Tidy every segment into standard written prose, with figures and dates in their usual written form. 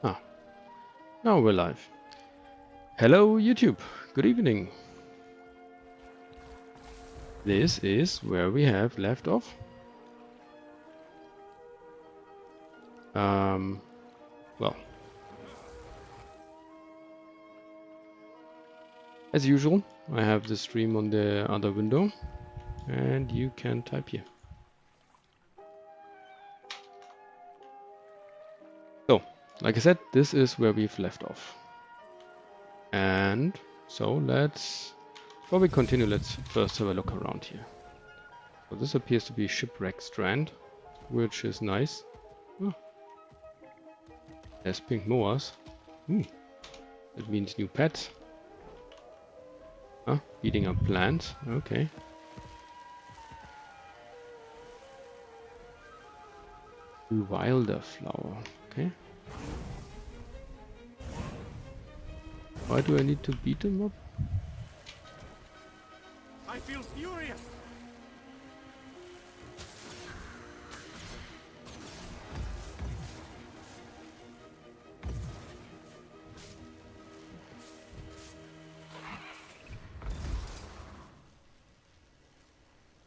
Ah, now we're live. Hello YouTube, good evening. This is where we have left off. Well, as usual, I have the stream on the other window and you can type here. So, like I said, this is where we've left off. And so before we continue, let's first have a look around here. So this appears to be Shipwreck Strand, which is nice. Oh, there's pink moas. That means new pets. Huh? Beating up plants. Okay. Wilder flower. Okay. Why do I need to beat them up? I feel furious.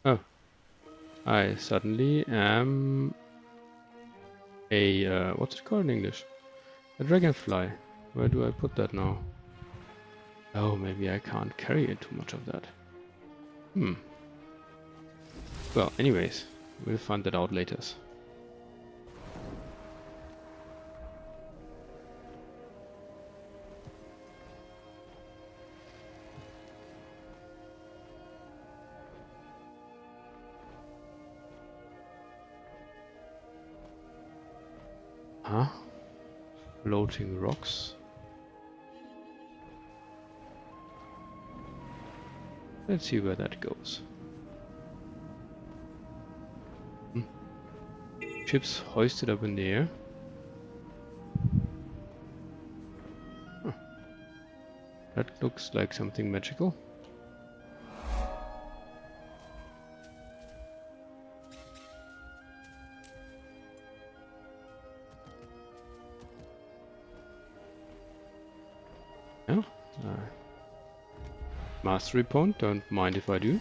Oh. I suddenly am a what's it called in English? A dragonfly. Where do I put that now? Oh, maybe I can't carry it too much of that. Well, anyways, we'll find that out later. Huh? Floating rocks. Let's see where that goes. Ships hoisted up in the air. Huh. That looks like something magical. Yeah. Mastery point, don't mind if I do.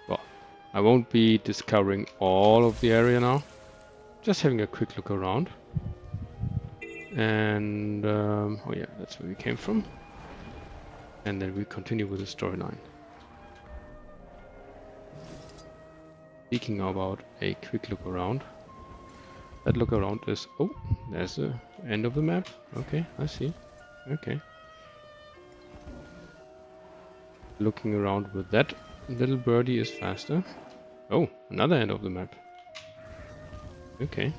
Well, I won't be discovering all of the area now. Just having a quick look around. And, oh yeah, that's where we came from. And then we continue with the storyline. Speaking about a quick look around. That look around is, oh, there's the end of the map. Okay, I see. Okay. Looking around with that little birdie is faster. Oh, another end of the map. Okay.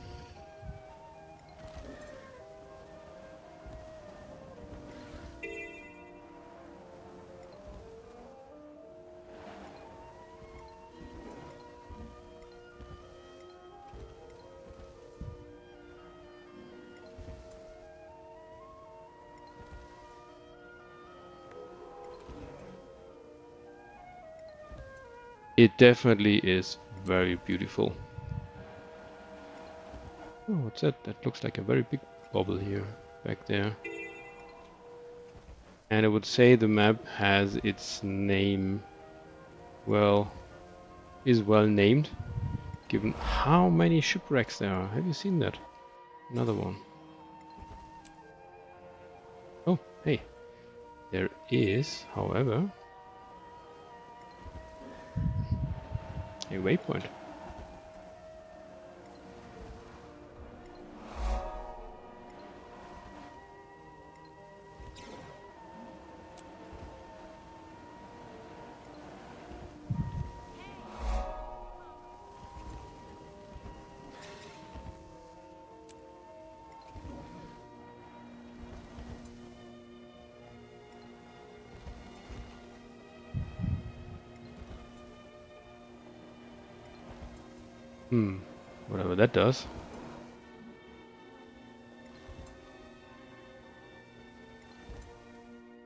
It definitely is very beautiful. Oh, what's that? That looks like a very big bubble here, back there. And I would say the map has its name, well, is well named, given how many shipwrecks there are. Have you seen that? Another one. Oh, hey. There is, however, a waypoint. Whatever that does.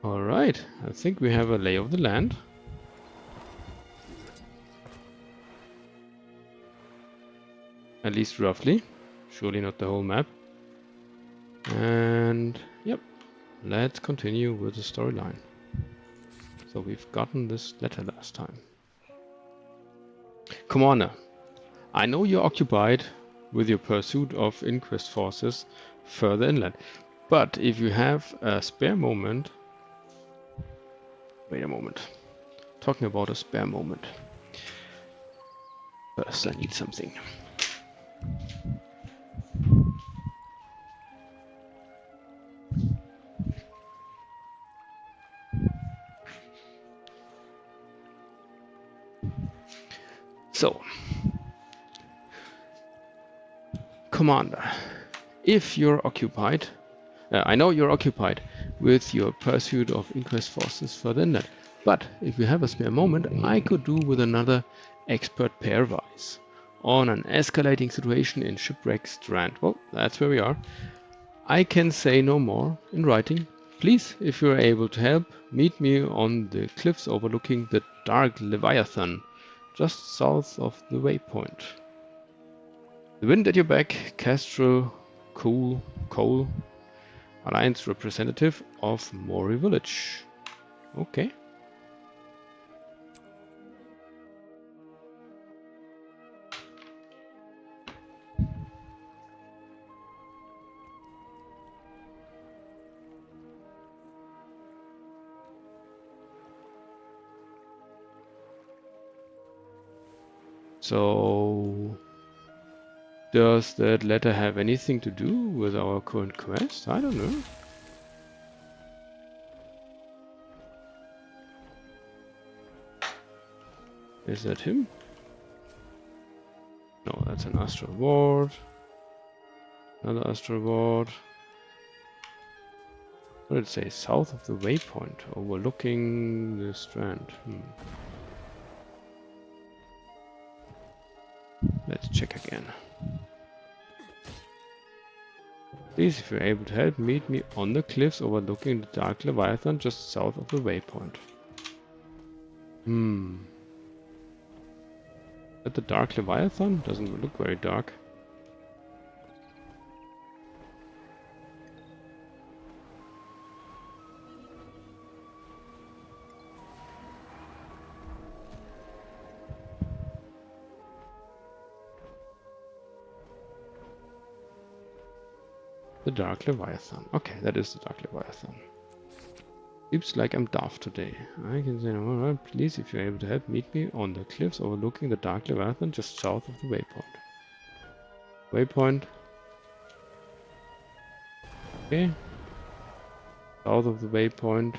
Alright, I think we have a lay of the land. At least roughly. Surely not the whole map. And yep, let's continue with the storyline. So we've gotten this letter last time. Commander, I know you're occupied with your pursuit of Inquest forces further inland. But if you have a spare moment... Wait a moment. Talking about a spare moment. First I need something. So, Commander, if you're occupied, I know you're occupied with your pursuit of Inquest forces further inland, but if you have a spare moment, I could do with another expert pairwise on an escalating situation in Shipwreck Strand. Well, that's where we are. I can say no more in writing. Please, if you are able to help, meet me on the cliffs overlooking the Dark Leviathan, just south of the waypoint. The wind at your back, Castro Cole, Alliance representative of Mori Village. Okay. So, does that letter have anything to do with our current quest? I don't know. Is that him? No, that's an Astral Ward. Another Astral Ward. What did it say? South of the waypoint, overlooking the strand. Let's check again. Please, if you're able to help, meet me on the cliffs overlooking the Dark Leviathan just south of the waypoint. At the Dark Leviathan? Doesn't look very dark. The Dark Leviathan. Okay, that is the Dark Leviathan. Seems like I'm daft today. I can say, alright, please, if you're able to help, meet me on the cliffs overlooking the Dark Leviathan just south of the waypoint. Waypoint. Okay. South of the waypoint.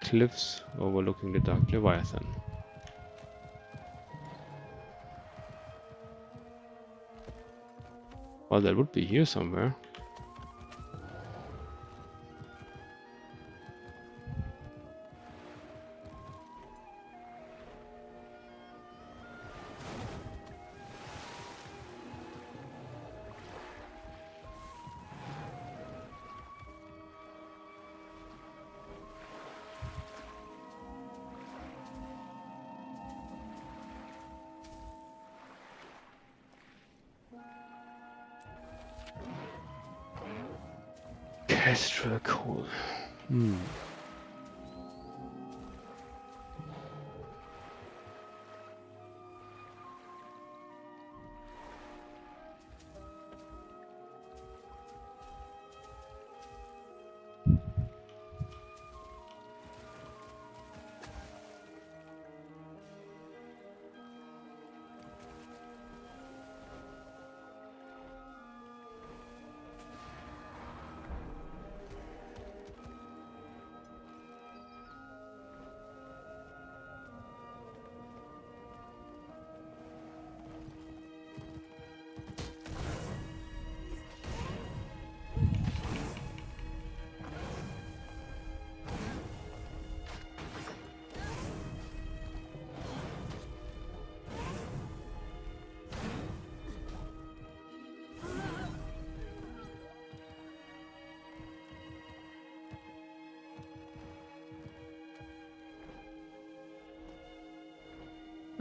Cliffs overlooking the Dark Leviathan. Well, that would be here somewhere. Extra cool.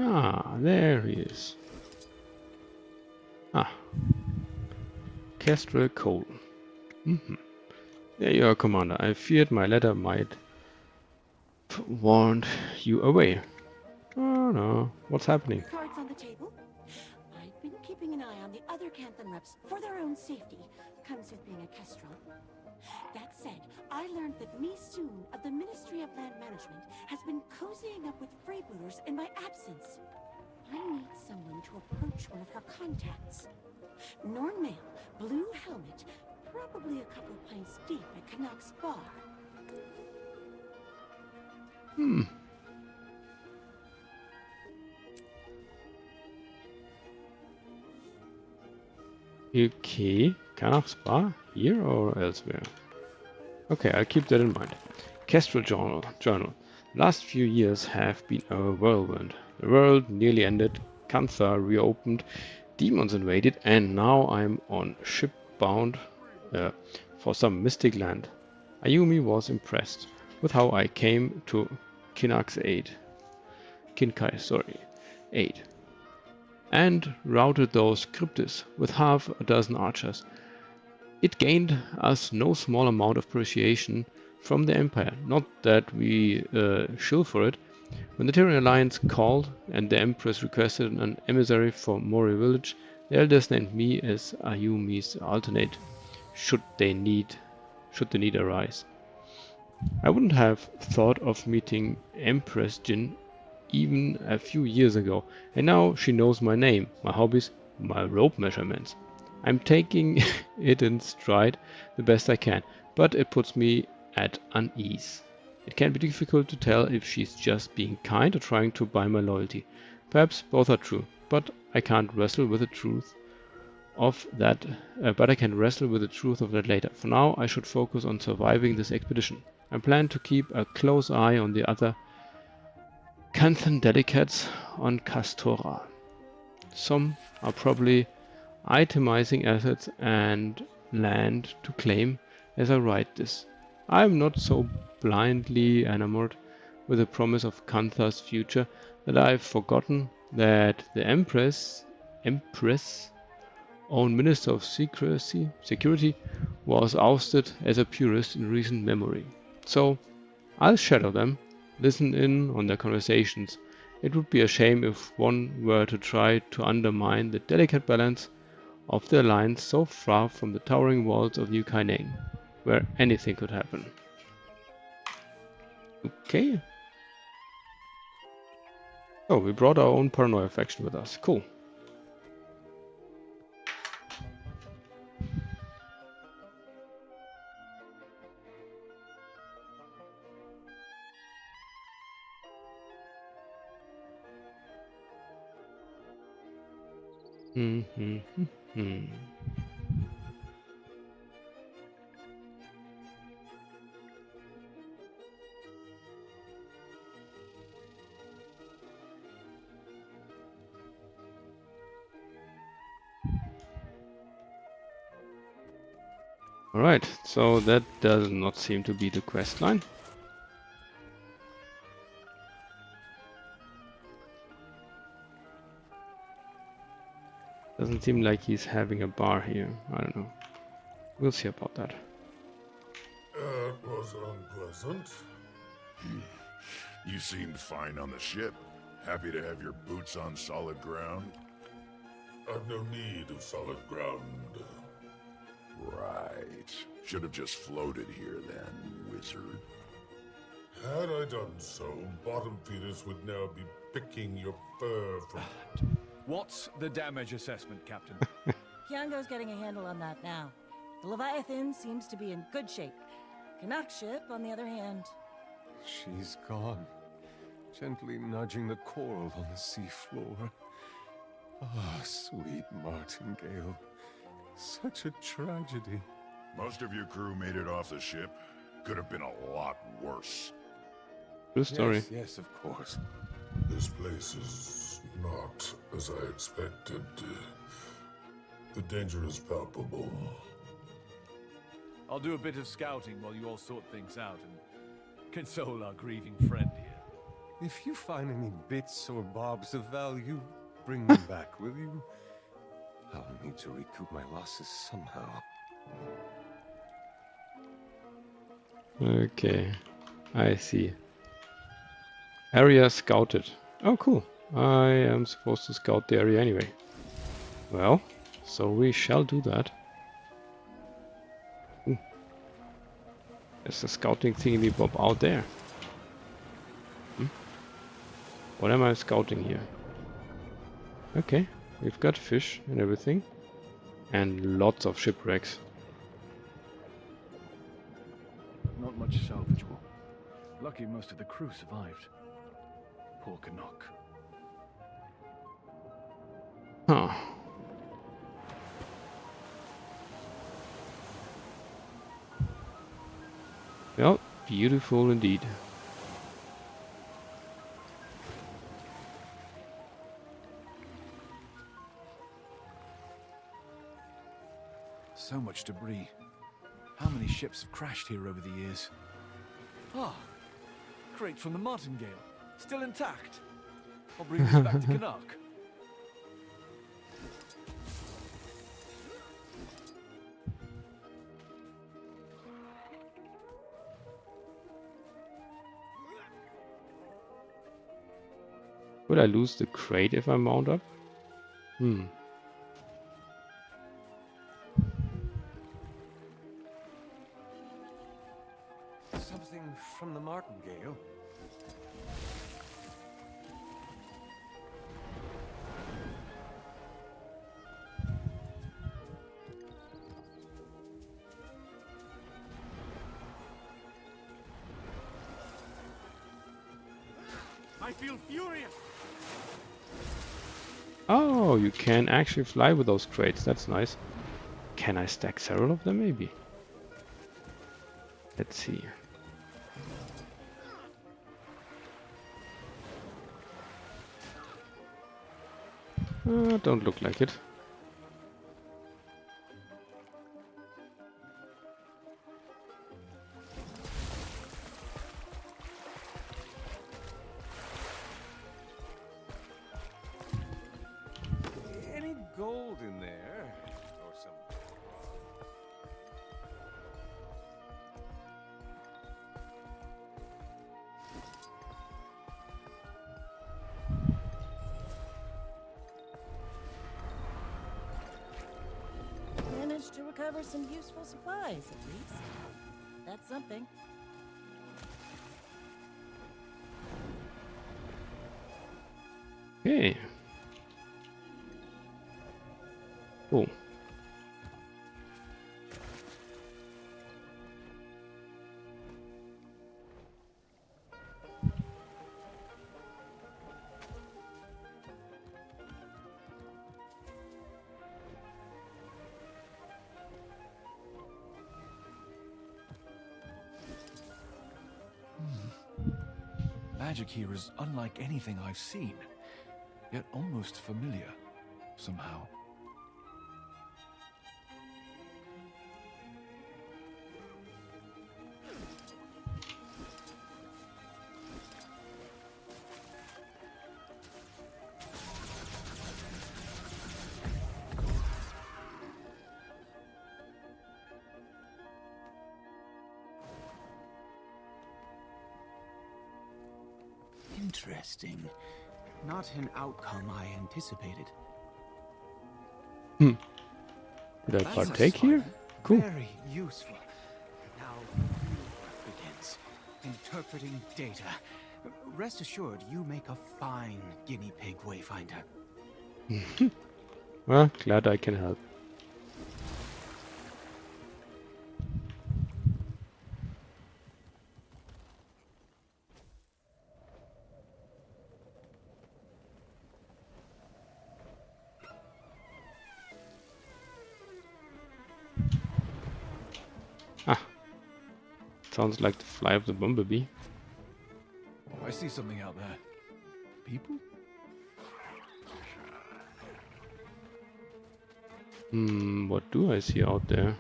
Ah, there he is. Ah, Kestrel Cole. There you are, Commander. I feared my letter might warned you away. Oh no, what's happening? Cards on the table? I've been keeping an eye on the other Canthan reps for their own safety. Comes with being a Kestrel. That said, I learned that Soon of the Ministry of Land Management has been cozying up with freebooters in my absence. I need someone to approach one of her contacts. Norn male, blue helmet, probably a couple pints deep at Canuck's bar. Okay, Canuck's bar? Here or elsewhere? Okay, I'll keep that in mind. Kestrel Journal. Last few years have been a whirlwind. The world nearly ended, Kantha reopened, demons invaded, and now I'm on ship bound for some mystic land. Ayumi was impressed with how I came to Kinnai's aid, and routed those cryptids with half a dozen archers. It gained us no small amount of appreciation from the Empire. Not that we shill for it. When the Tyrian Alliance called and the Empress requested an emissary for Mori village, the elders named me as Ayumi's alternate should the need arise. I wouldn't have thought of meeting Empress Jin even a few years ago, and now she knows my name, my hobbies, my rope measurements. I'm taking it in stride the best I can, but it puts me at unease. It can be difficult to tell if she's just being kind or trying to buy my loyalty. Perhaps both are true, but I can't wrestle with the truth of that. But I can wrestle with the truth of that later. For now, I should focus on surviving this expedition. I plan to keep a close eye on the other Canthan delegates on Castora. Some are probably itemizing assets and land to claim as I write this. I am not so blindly enamored with the promise of Kantha's future that I've forgotten that the Empress, own Minister of Security, was ousted as a purist in recent memory. So I'll shadow them, listen in on their conversations. It would be a shame if one were to try to undermine the delicate balance of the alliance so far from the towering walls of New Kaineng, where anything could happen. Okay. Oh, we brought our own paranoia faction with us. Cool. Alright, so that does not seem to be the quest line. Doesn't seem like he's having a bar here. I don't know. We'll see about that. It was unpleasant. You seemed fine on the ship. Happy to have your boots on solid ground? I've no need of solid ground. Right. Should have just floated here then, wizard. Had I done so, bottom feeders would now be picking your fur from... What's the damage assessment, Captain? Kiango's getting a handle on that now. The Leviathan seems to be in good shape. Canuck ship, on the other hand... She's gone, gently nudging the coral on the seafloor. Ah, sweet martingale. Such a tragedy. Most of your crew made it off the ship. Could have been a lot worse. True story. Yes, of course. This place is not as I expected. The danger is palpable. I'll do a bit of scouting while you all sort things out and console our grieving friend here. If you find any bits or bobs of value, bring them back, will you? I'll need to recoup my losses somehow. Okay, I see. Area scouted. Oh, cool. I am supposed to scout the area anyway. Well, so we shall do that. Ooh. There's a scouting thingy bob out there. What am I scouting here? Okay, we've got fish and everything. And lots of shipwrecks. Not much salvageable. Lucky most of the crew survived. Poor Canuck. Huh. Well, beautiful indeed. So much debris. How many ships have crashed here over the years? Ah, crate from the Martingale. Still intact. I'll bring this back to Canuck. Would I lose the crate if I mount up? Something from the Martingale? I feel furious. Oh, you can actually fly with those crates. That's nice. Can I stack several of them? Maybe. Let's see. Don't look like it. Any gold in there? Or something? Managed to recover some useful supplies, at least. That's something. Okay. Cool. Magic here is unlike anything I've seen, yet almost familiar, somehow. Interesting. Not an outcome I anticipated. Did I That's partake here? Cool. Very useful. Now, work begins. Interpreting data. Rest assured, you make a fine guinea pig wayfinder. Well, glad I can help. Sounds like the fly of the bumblebee. I see something out there. People? What do I see out there?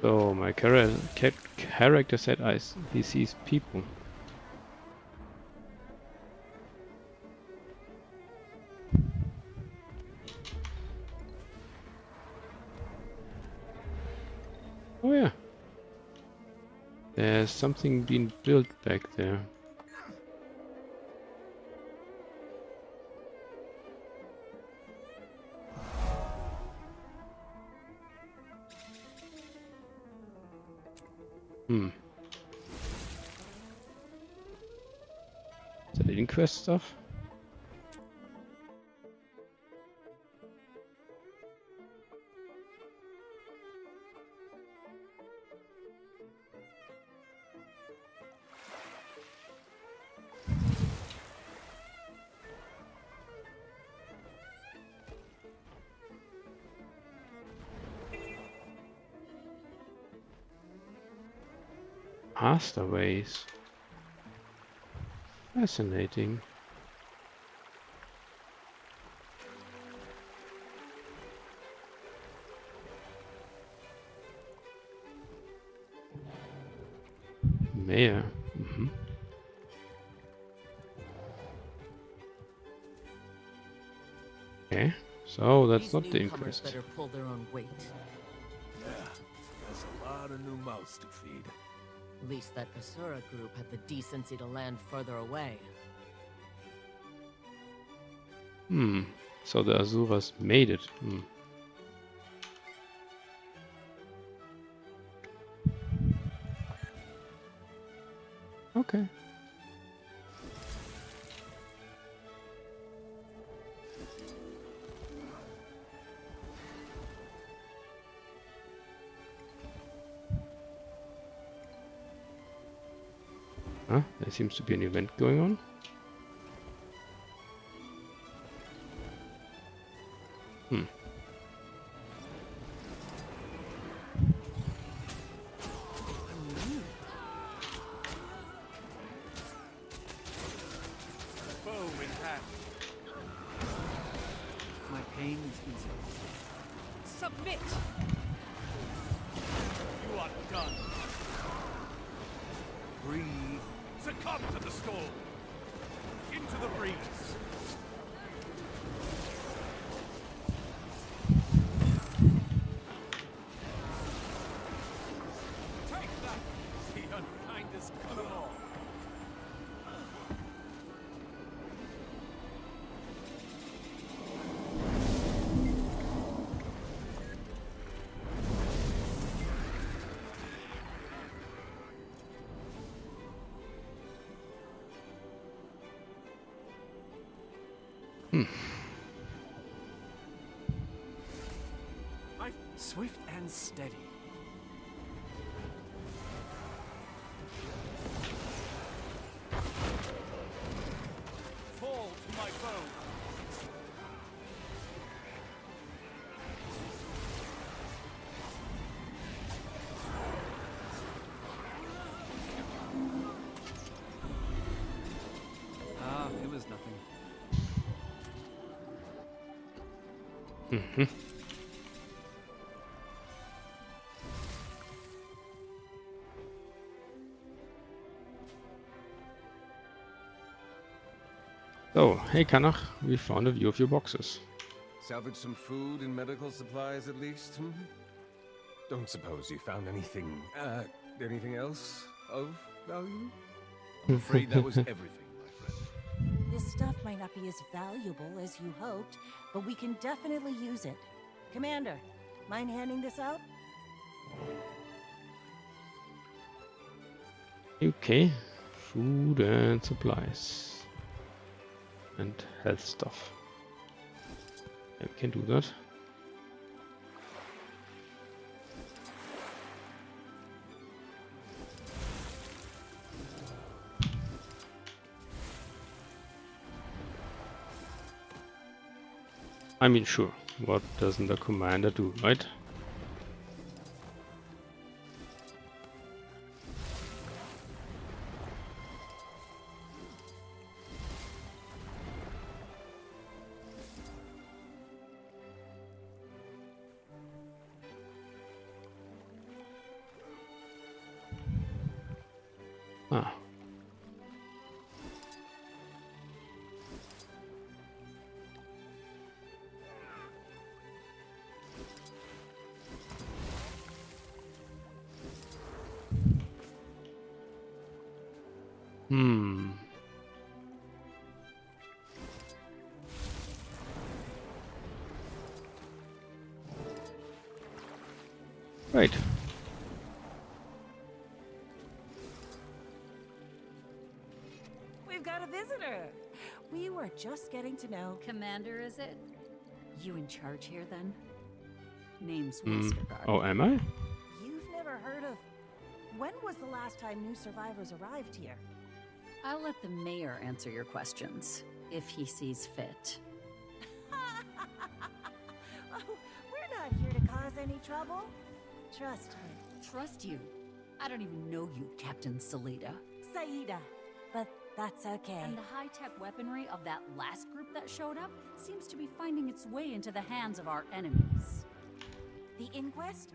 So my character said he sees people. Oh yeah. There's something being built back there. Is that inquest stuff? Castaways. Fascinating. Mayor. Okay, so that's not the newcomers inquest. better pull their own weight. Yeah, there's a lot of new mouths to feed. At least that Asura group had the decency to land further away. So the Asuras made it. Okay. Huh? There seems to be an event going on. Boom in hand. My pain is easy. Submit! You are done. Breathe. Succumb to the storm. Into the breeze. Take that, the unkindest of them all. Swift and steady. Fall to my foe. Ah, it was nothing. So, hey Kanach, we found a view of your boxes. Salvage some food and medical supplies at least? Don't suppose you found anything else of value? I'm afraid that was everything, my friend. This stuff might not be as valuable as you hoped, but we can definitely use it. Commander, mind handing this out? Okay, food and supplies. And health stuff. Yeah, we can do that. I mean, sure. What doesn't the commander do, right? Ah. Right. We've got a visitor. We were just getting to know. Commander, is it? You in charge here, then? Name's Westergaard. Oh, am I? You've never heard of... When was the last time new survivors arrived here? I'll let the mayor answer your questions, if he sees fit. Oh, we're not here to cause any trouble. Trust me. Trust you? I don't even know you, Captain Salida. Saida. But that's okay. And the high-tech weaponry of that last group that showed up seems to be finding its way into the hands of our enemies. The Inquest?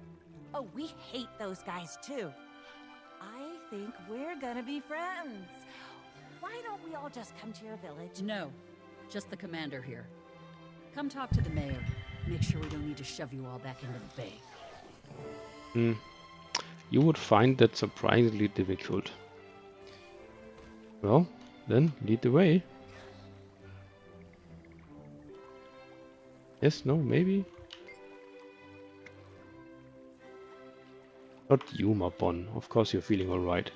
Oh, we hate those guys too. I think we're gonna be friends. Why don't we all just come to your village? No, just the commander here. Come talk to the mayor. Make sure we don't need to shove you all back into the bay. You would find that surprisingly difficult. Well, then lead the way. Yes, no, maybe? Not you, Mabon. Of course you're feeling alright.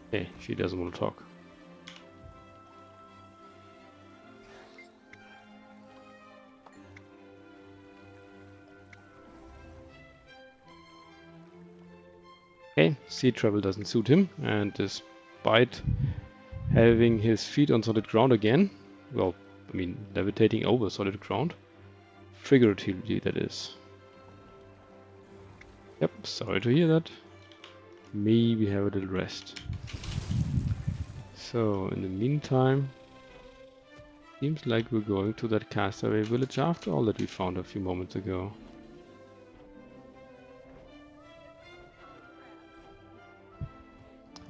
Okay, she doesn't want to talk. Okay, sea travel doesn't suit him, and despite having his feet on solid ground again, well, I mean, levitating over solid ground, figuratively that is. Yep, sorry to hear that. Maybe have a little rest. So, in the meantime, seems like we're going to that castaway village after all that we found a few moments ago.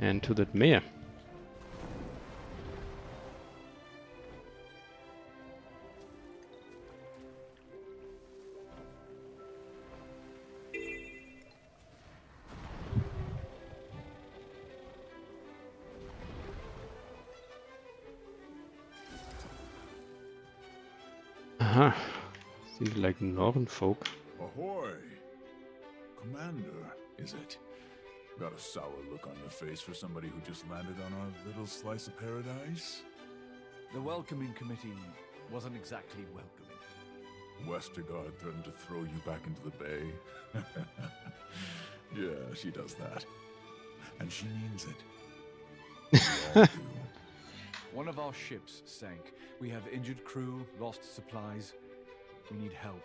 And to that mayor. Aha, seems like northern folk. Ahoy! Commander, is it? Got a sour look on your face for somebody who just landed on our little slice of paradise? The welcoming committee wasn't exactly welcoming. Westergaard threatened to throw you back into the bay. Yeah, she does that. And she means it. We all do. One of our ships sank. We have injured crew, lost supplies. We need help,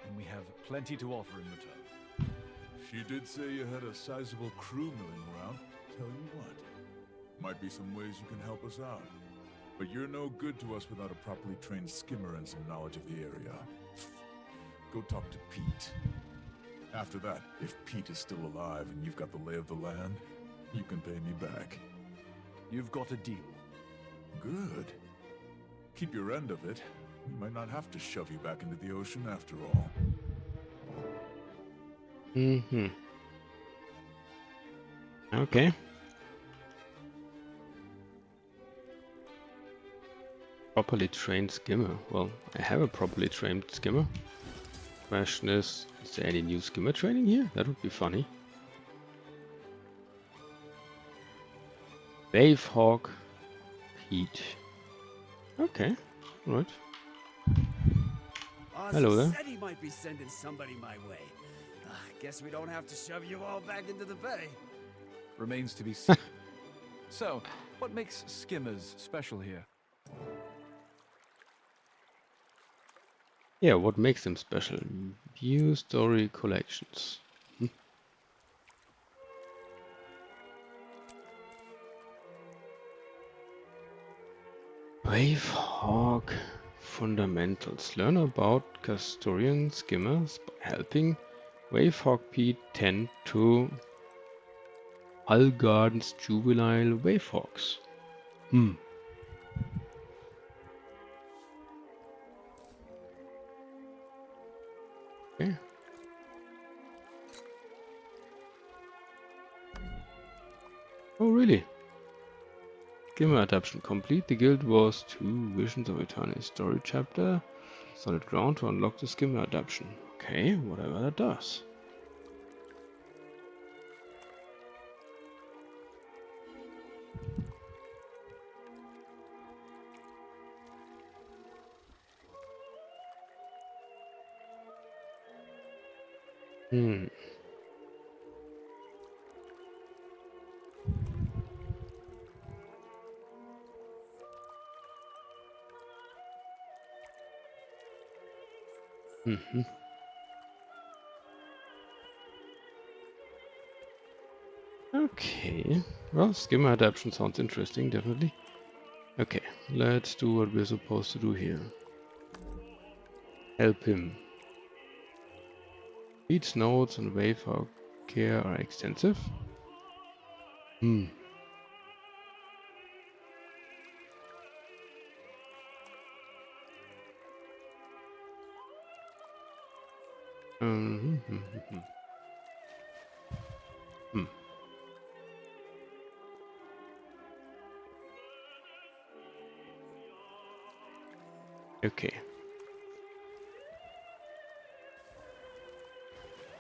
and we have plenty to offer in return. She did say you had a sizable crew milling around. Tell you what, might be some ways you can help us out. But you're no good to us without a properly trained skimmer and some knowledge of the area. Go talk to Pete. After that, if Pete is still alive and you've got the lay of the land, you can pay me back. You've got a deal. Good. Keep your end of it. We might not have to shove you back into the ocean after all. Mm-hmm. Okay. Properly trained skimmer. Well, I have a properly trained skimmer. Question is there any new skimmer training here? That would be funny. Wavehawk Pete. Okay, right. Hello there. Said he might be sending somebody my way. Guess we don't have to shove you all back into the bay. Remains to be seen. So, what makes skimmers special here? Yeah, what makes them special? View story collections. Wavehawk fundamentals. Learn about Castorian skimmers by helping Wavehawk Pete tend to Allgarden's juvenile wayfox. Okay. Oh, really? Skimmer adaptation complete. The Guild Wars 2 Visions of Eternity story chapter. Solid ground to unlock the skimmer adaptation. Okay, whatever that does. Okay, well, skimmer adaptation sounds interesting, definitely. Okay, let's do what we're supposed to do here. Help him. Pete's notes on wayfog care are extensive. Okay.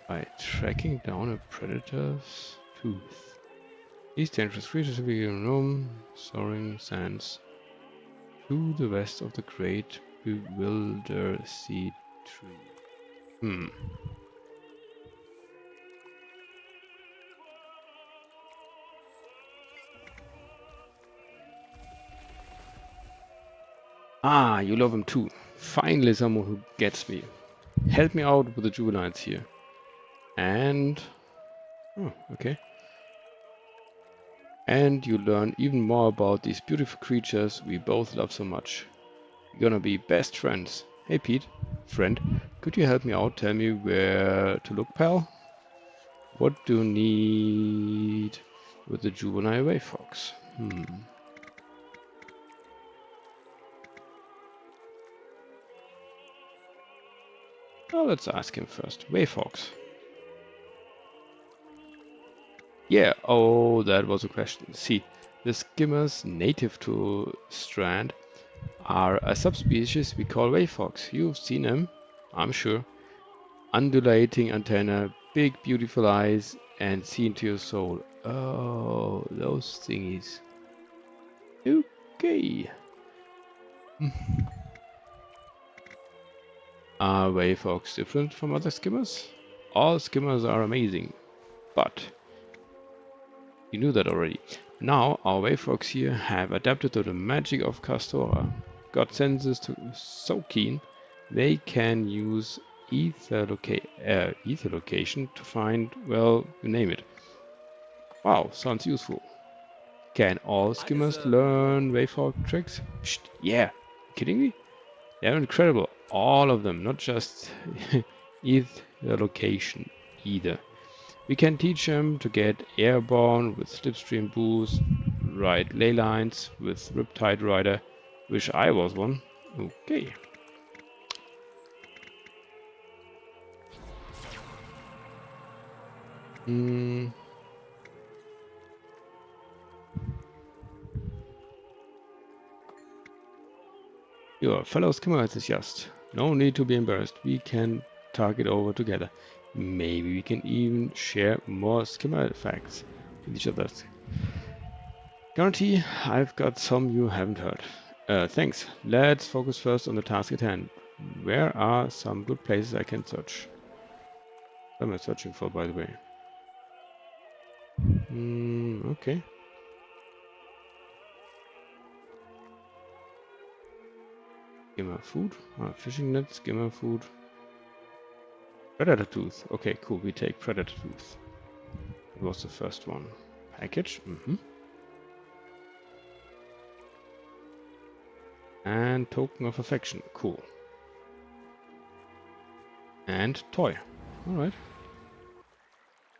By tracking down a predator's tooth. These dangerous creatures will be in roam, soaring sands to the west of the Great Bewilder Sea Tree. Ah, you love him too. Finally someone who gets me. Help me out with the juveniles here. And... oh, okay. And you learn even more about these beautiful creatures we both love so much. We're gonna be best friends. Hey Pete, friend, could you help me out? Tell me where to look, pal? What do you need with the juvenile wayfox? Well, let's ask him first. Wayfox. Yeah, oh, that was a question. See, the skimmers native to Strand are a subspecies we call wayfox. You've seen them, I'm sure. Undulating antenna, big beautiful eyes, and see into your soul. Oh, those thingies. Okay. Are wayfox different from other skimmers? All skimmers are amazing, but you knew that already. Now our wayfox here have adapted to the magic of Castora. Got senses so keen they can use ether location to find, well, you name it. Wow, sounds useful. Can all skimmers learn wayfox tricks? Psst, yeah, kidding me? They're incredible, all of them, not just ether location either. We can teach them to get airborne with slipstream boost, ride ley lines with Riptide Rider. Wish I was one. Okay. You're a fellow skimmer enthusiast. No need to be embarrassed. We can talk it over together. Maybe we can even share more skimmer facts with each other. Guarantee I've got some you haven't heard. Thanks. Let's focus first on the task at hand. Where are some good places I can search? What am I searching for, by the way? Okay. Skimmer food. Fishing net, skimmer food. Predator tooth. Okay, cool. We take predator tooth. It was the first one. Package. And token of affection. Cool. And toy. Alright.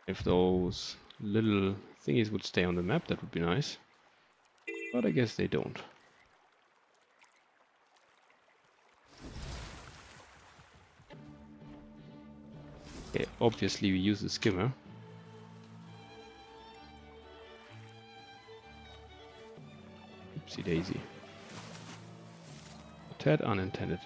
If those little thingies would stay on the map, that would be nice. But I guess they don't. Okay, obviously we use the skimmer. Oopsie daisy. A tad unintended.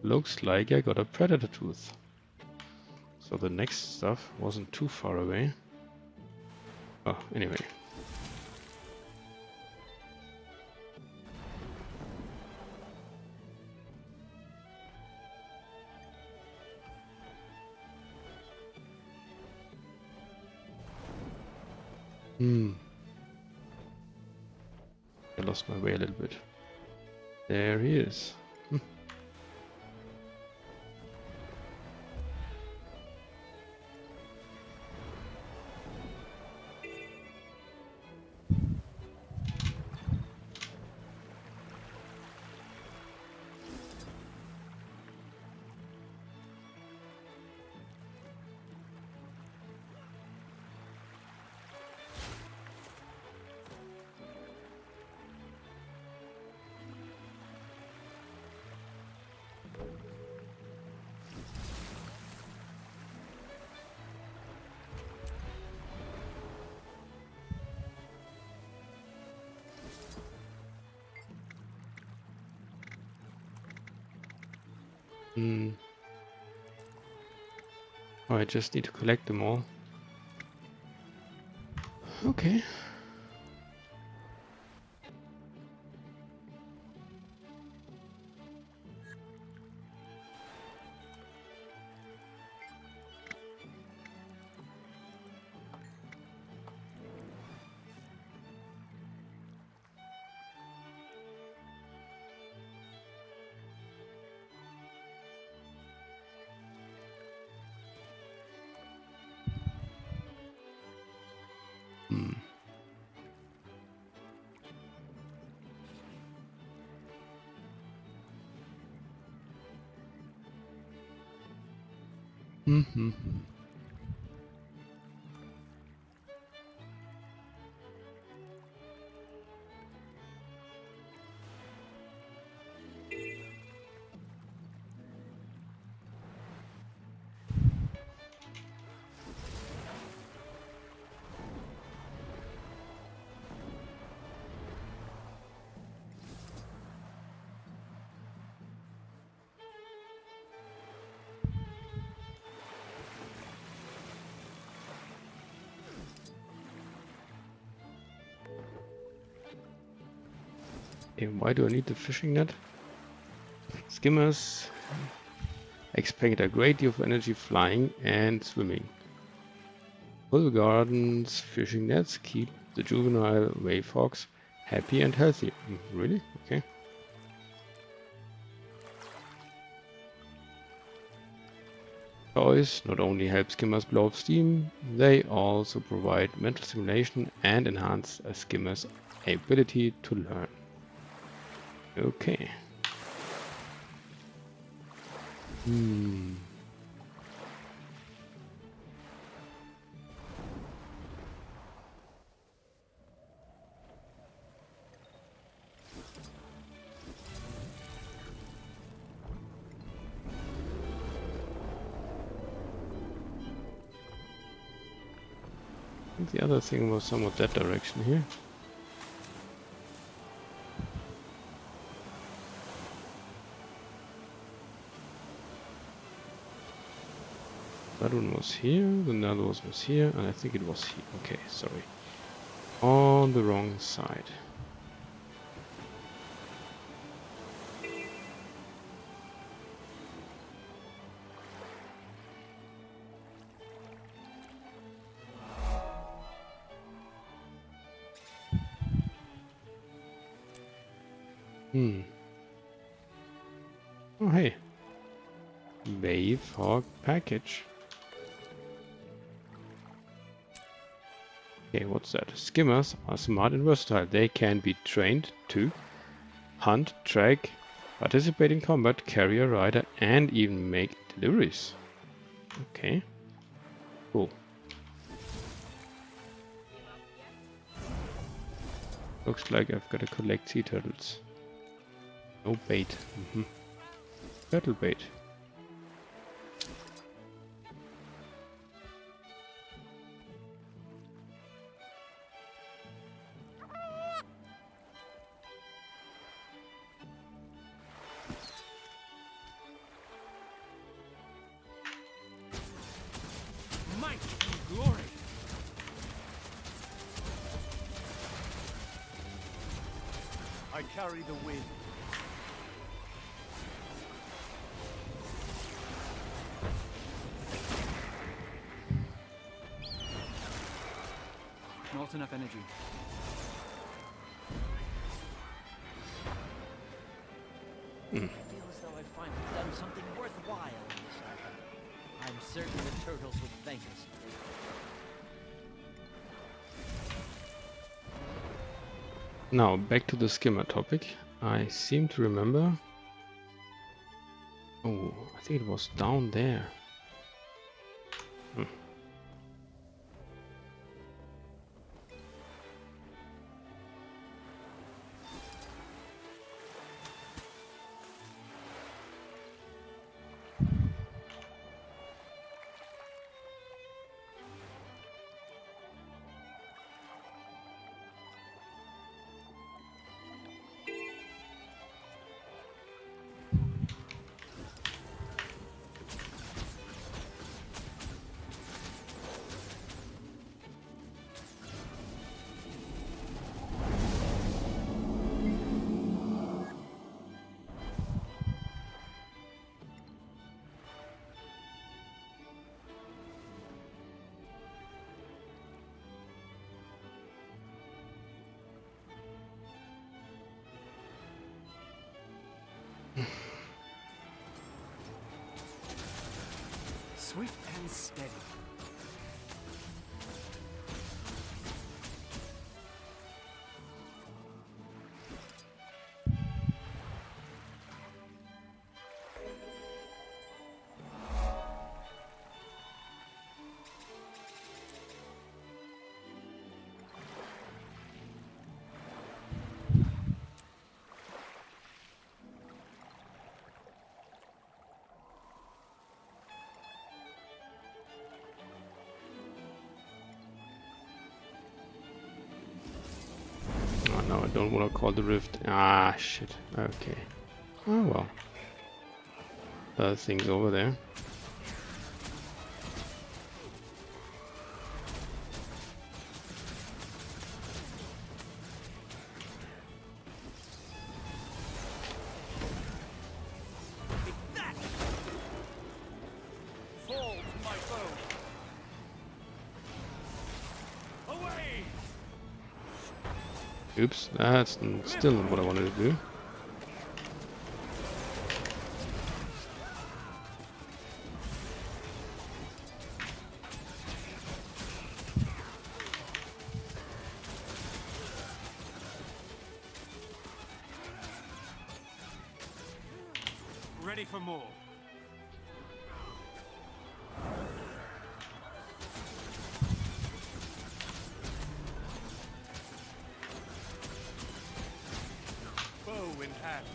Looks like I got a predator tooth. So the next stuff wasn't too far away. Oh, anyway. I lost my way a little bit. There he is. Oh, I just need to collect them all. Okay. Mm-hmm. And why do I need the fishing net? Skimmers expend a great deal of energy flying and swimming. Full gardens, fishing nets keep the juvenile wave hawks happy and healthy. Really? Okay. Toys not only help skimmers blow off steam, they also provide mental stimulation and enhance a skimmer's ability to learn. Okay. I think the other thing was somewhat that direction here. That one was here, another one was here, and I think it was here. Okay, sorry. On the wrong side. Oh, hey. Wave Hog package. Okay, what's that? Skimmers are smart and versatile. They can be trained to hunt, track, participate in combat, carry a rider, and even make deliveries. Okay. Cool. Looks like I've got to collect sea turtles. No bait. Turtle bait. Might and glory. I carry the wind. Not enough energy. I feel as though I've finally done something worthwhile in this island. I'm certain the turtles would thank us. Now, back to the skimmer topic. I seem to remember... Oh, I think it was down there. Swift and steady. Oh no, I don't want to call the rift. Ah, shit. Okay. Oh well. Other things over there. Fall to my bow. Away! Oops, that's still not what I wanted to do. Ready for more. Bow in hand.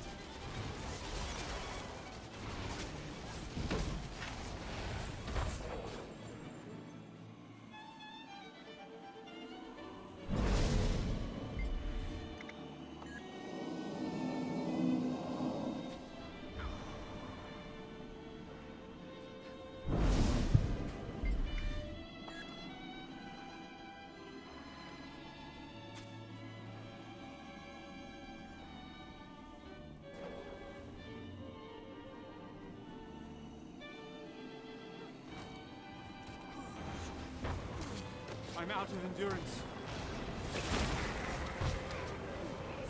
I'm out of endurance.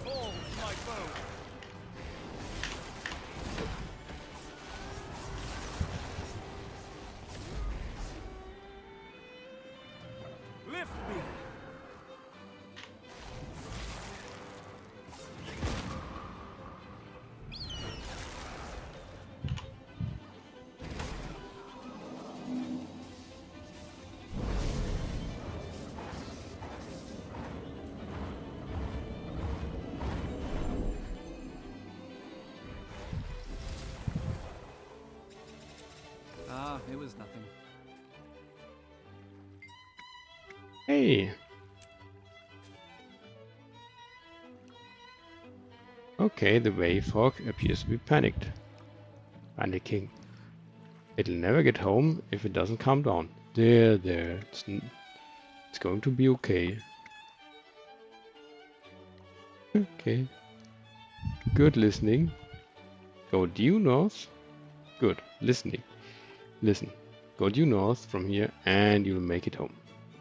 Fall to my bow. Nah, it was nothing. Hey. Okay, the Wavehawk appears to be panicked. Panicking. It'll never get home if it doesn't calm down. There. It's going to be okay. Okay. Good listening. Go due north. Good. Listening. Listen. Go due north from here and you'll make it home.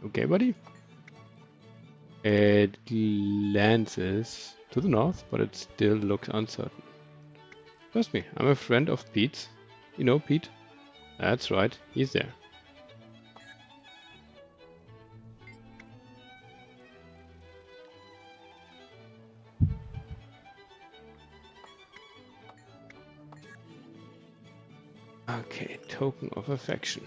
Okay, buddy? It glances to the north, but it still looks uncertain. Trust me, I'm a friend of Pete's. You know Pete? That's right, he's there. Okay, token of affection.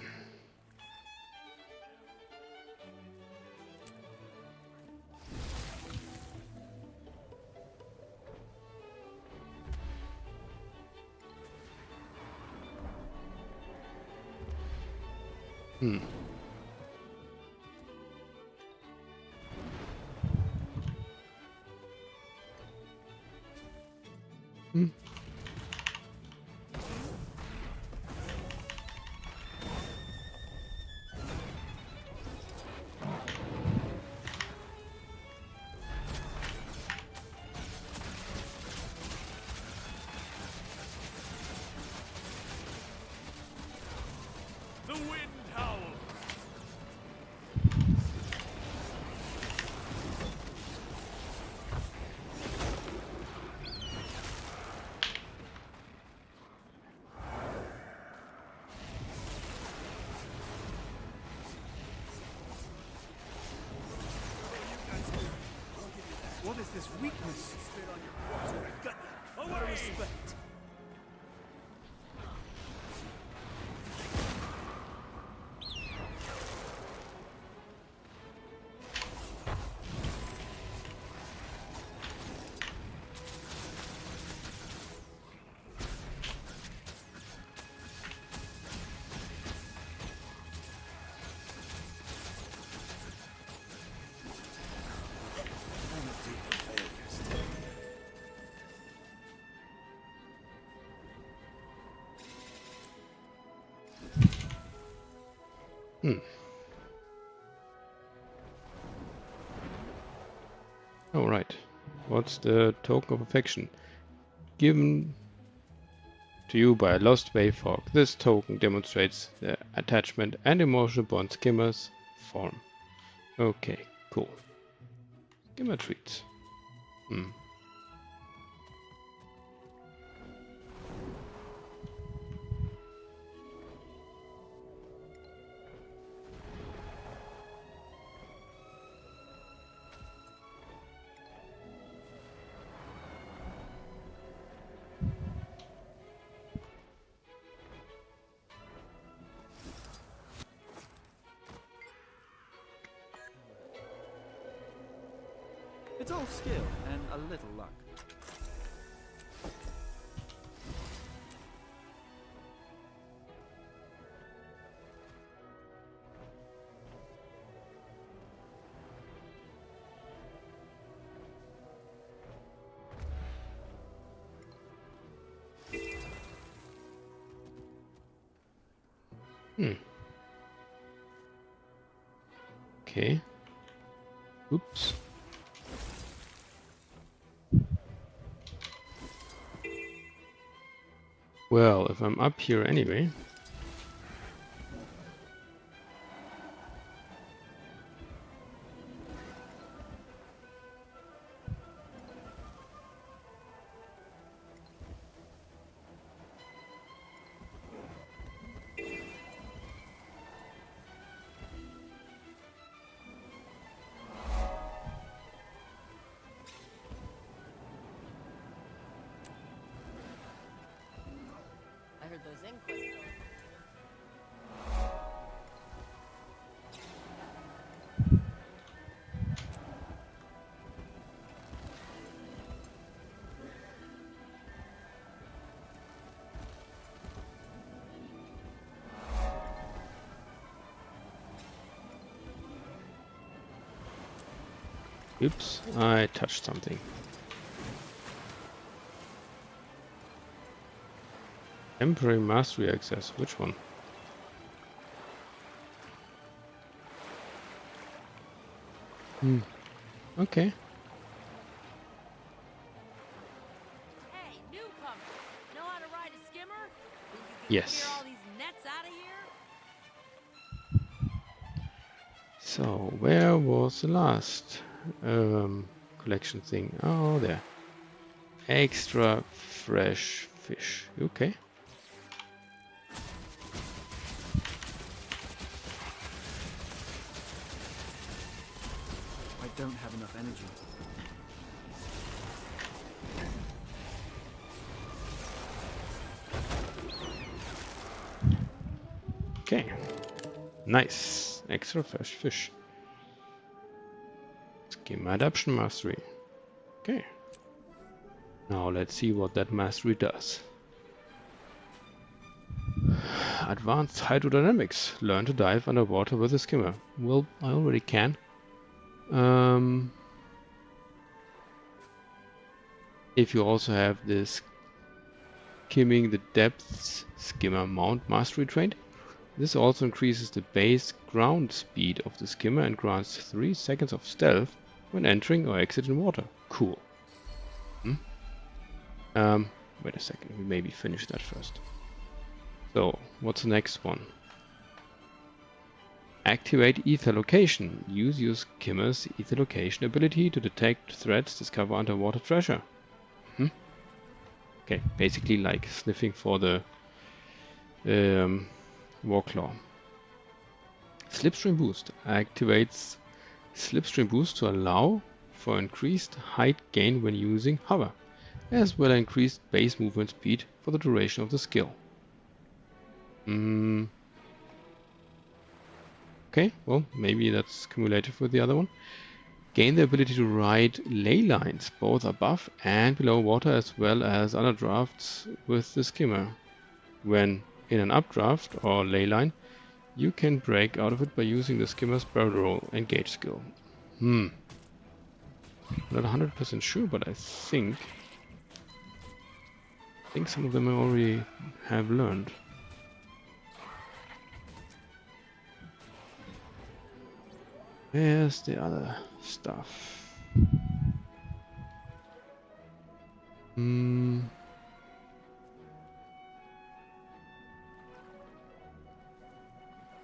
Hmm. Hmm. The wind howls. What is this weakness? Spit on your corpse or I gut you. Away! Respect. Hmm. All right. What's the token of affection? Given to you by a lost Wavehawk. This token demonstrates the attachment and emotional bond skimmers form. Okay, cool. Skimmer treats. Hmm. It's all skill and a little luck. Hmm. Okay. Oops. Well, if I'm up here anyway. I heard those inquests. Oops, I touched something. Temporary mastery access. Which one? Okay. Hey, newcomer! Know how to ride a skimmer? Think you can Yes. clear all these nets out of here? So, where was the last collection thing? Oh, there. Extra fresh fish. Okay. I don't have enough energy. Okay. Nice. Extra fresh fish. Skim adaptation mastery. Okay. Now let's see what that mastery does. Advanced hydrodynamics. Learn to dive underwater with a skimmer. Well, I already can. If you also have this skimming the depths skimmer mount mastery trained, this also increases the base ground speed of the skimmer and grants 3 seconds of stealth when entering or exiting water. Cool. Wait a second, we maybe finish that first. So, what's the next one? Activate ether location. Use your skimmer's ether location ability to detect threats, discover underwater treasure. Okay, basically like sniffing for the Warclaw. Slipstream boost activates slipstream boost to allow for increased height gain when using hover, as well as increased base movement speed for the duration of the skill. Okay, well, maybe that's cumulative with the other one. Gain the ability to ride ley lines both above and below water, as well as underdrafts with the skimmer. When in an updraft or ley line, you can break out of it by using the skimmer's barrel roll and gauge skill. Not 100% sure, but I think some of them I already have learned. Where's the other stuff?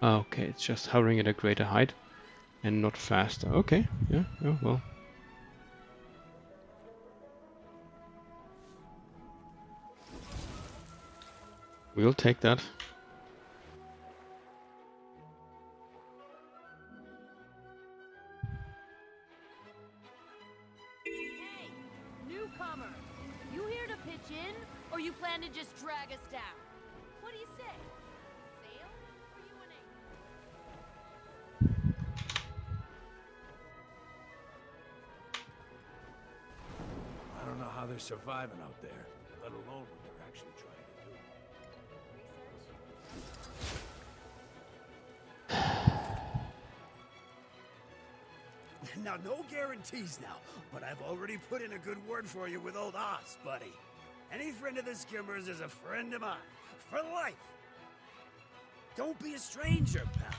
Okay, it's just hovering at a greater height and not faster. Okay, yeah, well. We'll take that. Hey, newcomer! You here to pitch in, or you plan to just drag us down? What do you say? Sail, or you an anchor? I don't know how they're surviving out there, let alone what they're actually trying to do. Now, no guarantees now, but I've already put in a good word for you with old Oz, buddy. Any friend of the Skimmers is a friend of mine, for life. Don't be a stranger, pal.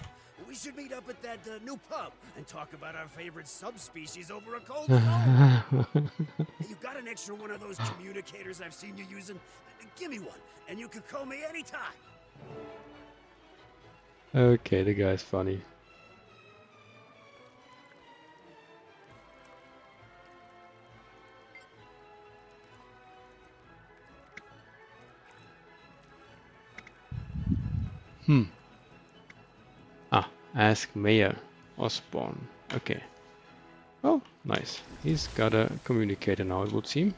We should meet up at that new pub and talk about our favorite subspecies over a cold stone. Hey, you got an extra one of those communicators I've seen you using? Give me one, and you can call me anytime. Okay, the guy's funny. Ask Mayor Osborne. Okay. Oh, nice. He's got a communicator now, it would seem.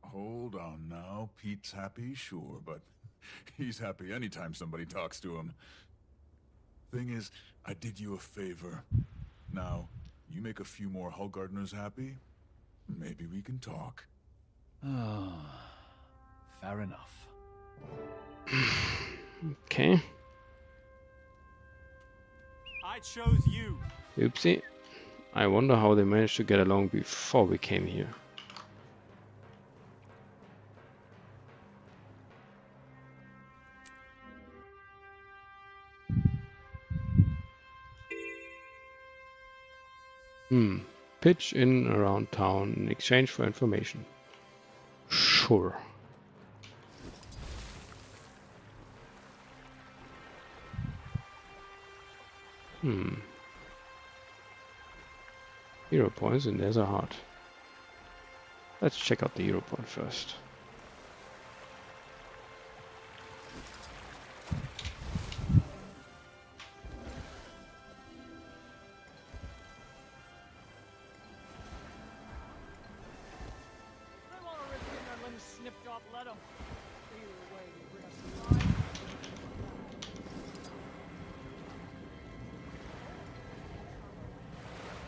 Hold on now. Pete's happy, sure, but he's happy anytime somebody talks to him. Thing is, I did you a favor. Now, you make a few more Hull Gardeners happy, maybe we can talk. Ah, fair enough. Okay. I chose you. Oopsie. I wonder how they managed to get along before we came here. Pitch in around town in exchange for information. Sure. Hero points and there's a heart. Let's check out the hero point first. They want to rip their limbs snipped off, let them. Either way, they bring us alive.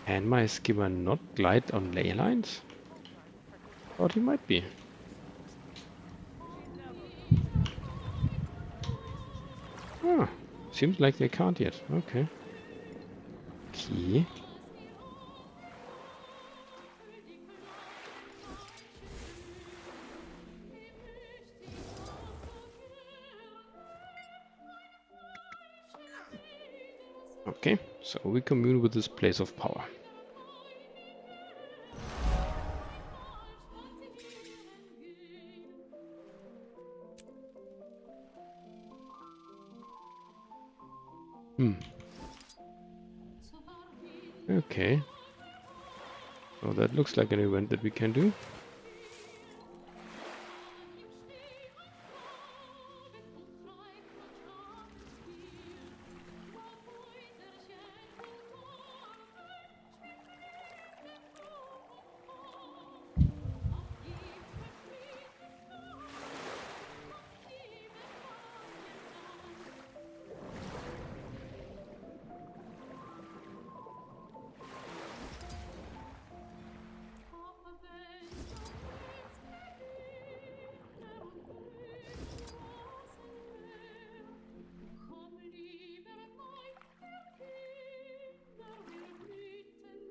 Can my skimmer not glide on ley lines? Thought he might be. Ah, seems like they can't yet. Okay. Key. Okay, so we commune with this place of power. Okay. So that looks like an event that we can do.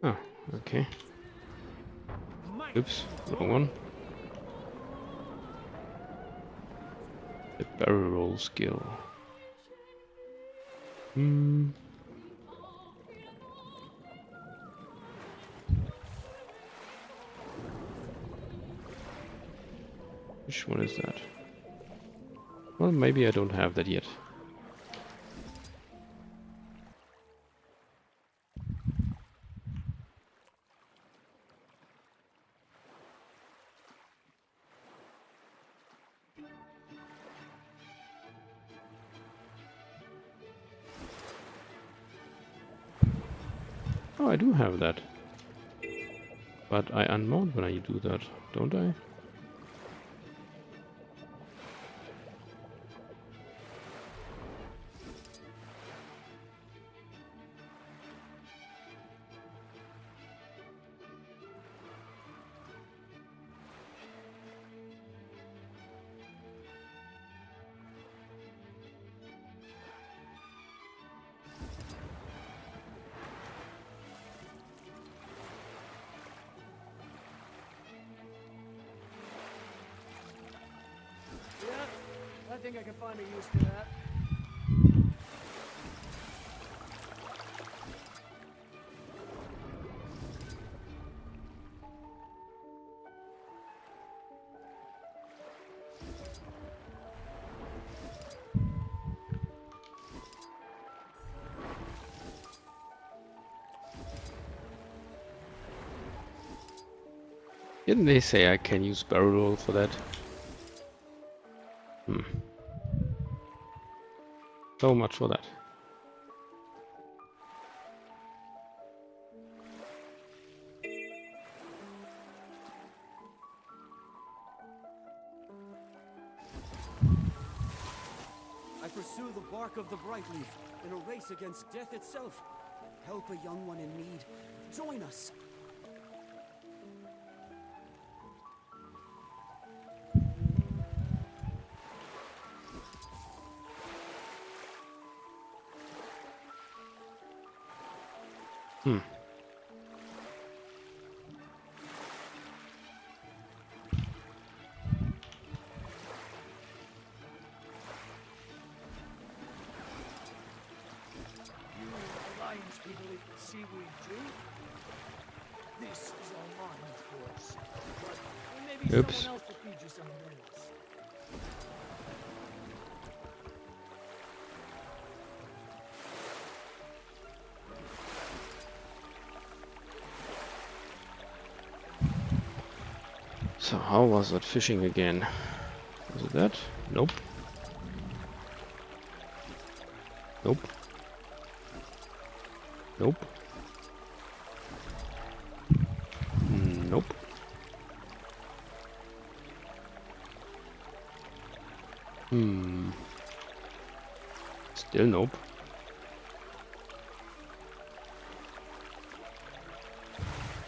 Ah, okay. Oops, wrong one. The barrel roll skill. Which one is that? Well, maybe I don't have that yet. Oh, I do have that. But I unmount when I do that, don't I? I think I can find a use for that. Didn't they say I can use barrel roll for that? So much for that. I pursue the bark of the bright leaf in a race against death itself. Help a young one in need. Join us. Hmm. You Alliance people eat seaweed too? This is all mine, of course. But maybe Oops. someone else will feed you some of this. So how was that fishing again? Was it that? Nope. Nope. Nope. Nope. Still nope.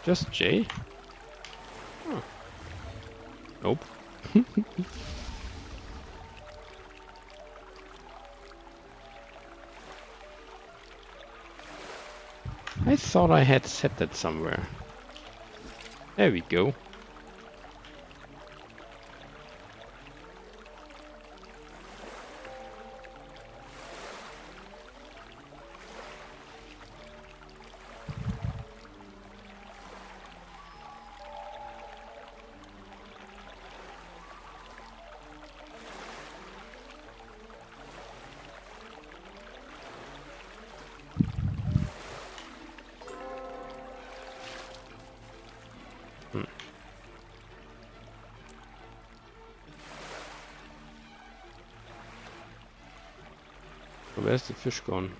Just J? Huh. Nope. I thought I had set that somewhere. There we go. Where's the fish gone?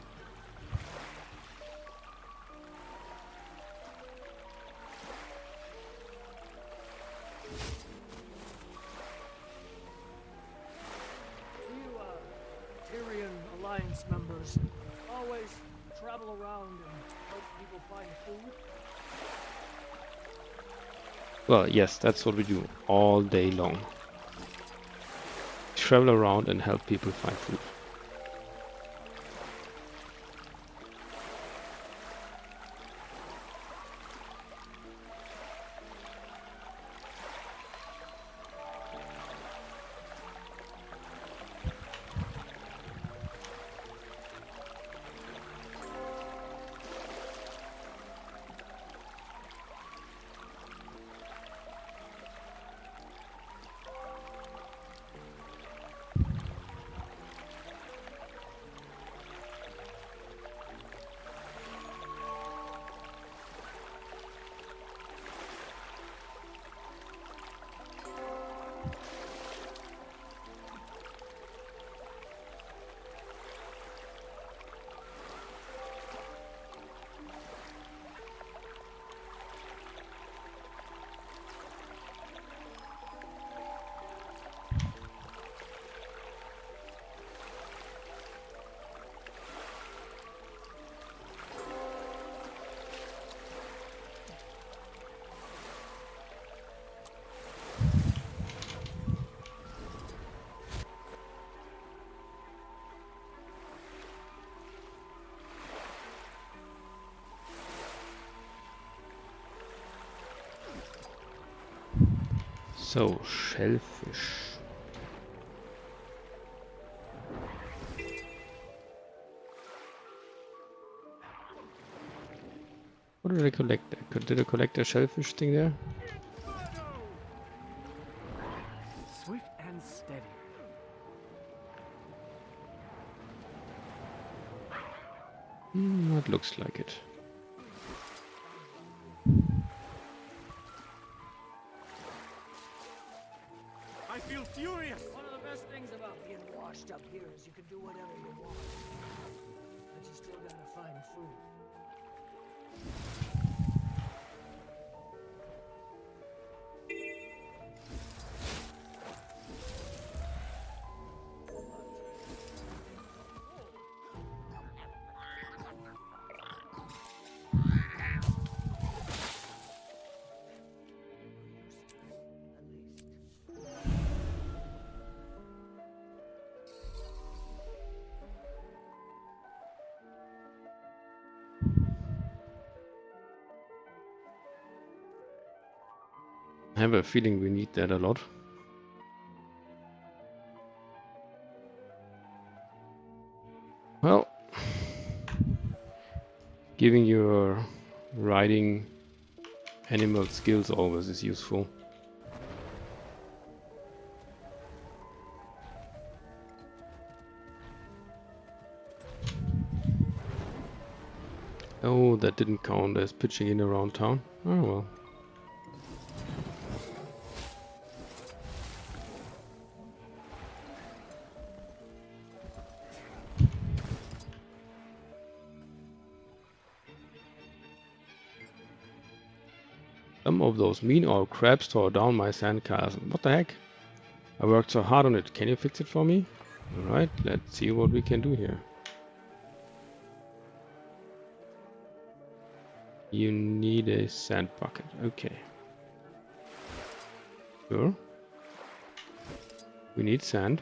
You, Tyrian Alliance members always travel around and help people find food? Well, yes, that's what we do all day long. Travel around and help people find food. So, shellfish. What did I collect? Did I collect a shellfish thing there? Swift and steady. That looks like it. I feel furious! One of the best things about being washed up here is you can do whatever you want. But you still gotta find food. I have a feeling we need that a lot. Well, giving your riding animal skills always is useful. Oh, that didn't count as pitching in around town. Oh well. Some of those mean old crabs tore down my sandcastle. What the heck? I worked so hard on it. Can you fix it for me? Alright, let's see what we can do here. You need a sand bucket. Okay. Sure. We need sand.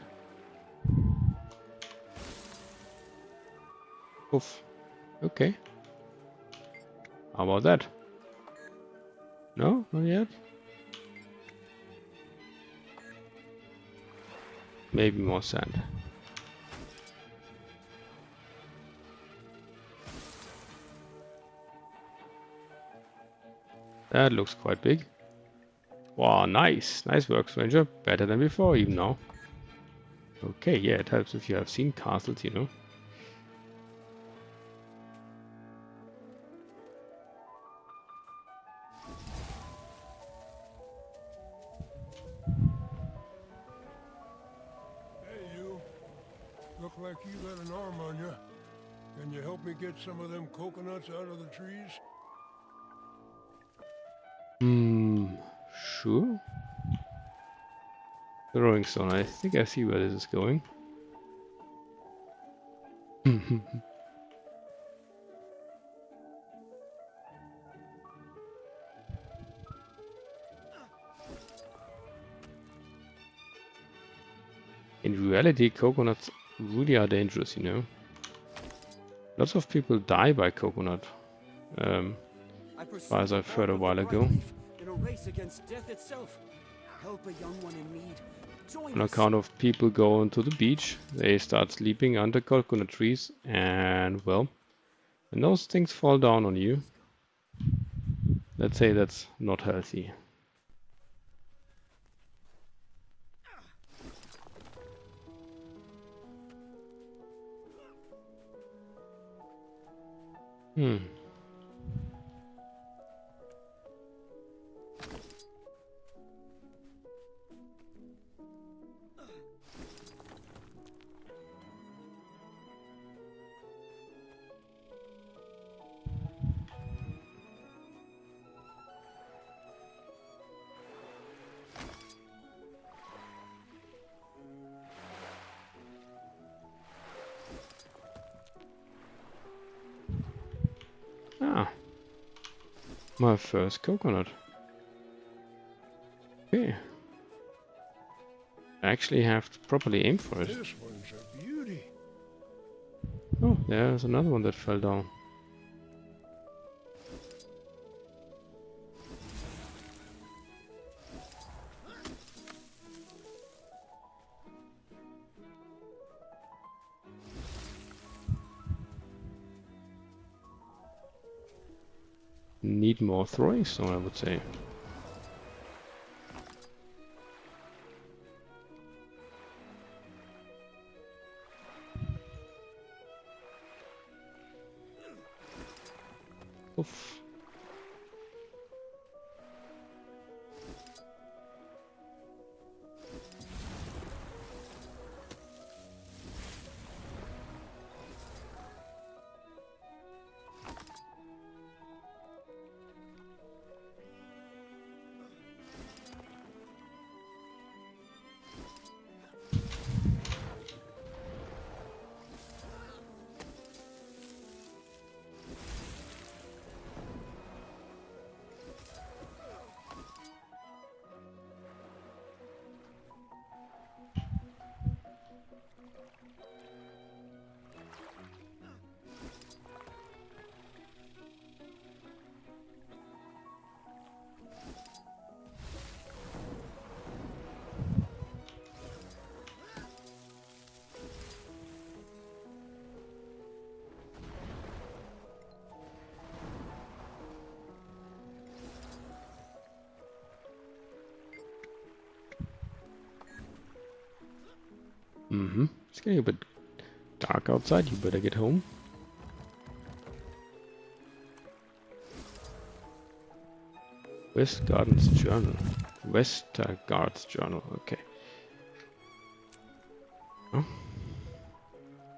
Oof. Okay. How about that? No? Not yet? Maybe more sand. That looks quite big. Wow, nice. Nice work, stranger. Better than before, even now. Okay, yeah, it helps if you have seen castles, you know. Hey, you. Look like you got an arm on you. Can you help me get some of them coconuts out of the trees? Sure. Throwing stone. I think I see where this is going. In reality, coconuts really are dangerous, you know. Lots of people die by coconut. As far as I've heard a while ago. In a race against death itself. Help a young one in need. Join On us. account of people going to the beach, they start sleeping under coconut trees, and well, when those things fall down on you, let's say that's not healthy. Ah, my first coconut. Okay. I actually have to properly aim for it. This one's a beauty. Oh, there's another one that fell down. Need more throwing stone, I would say. Oof. It's getting a bit dark outside. You better get home. Westgarden's Journal. Westergaard's Journal. Okay. Huh?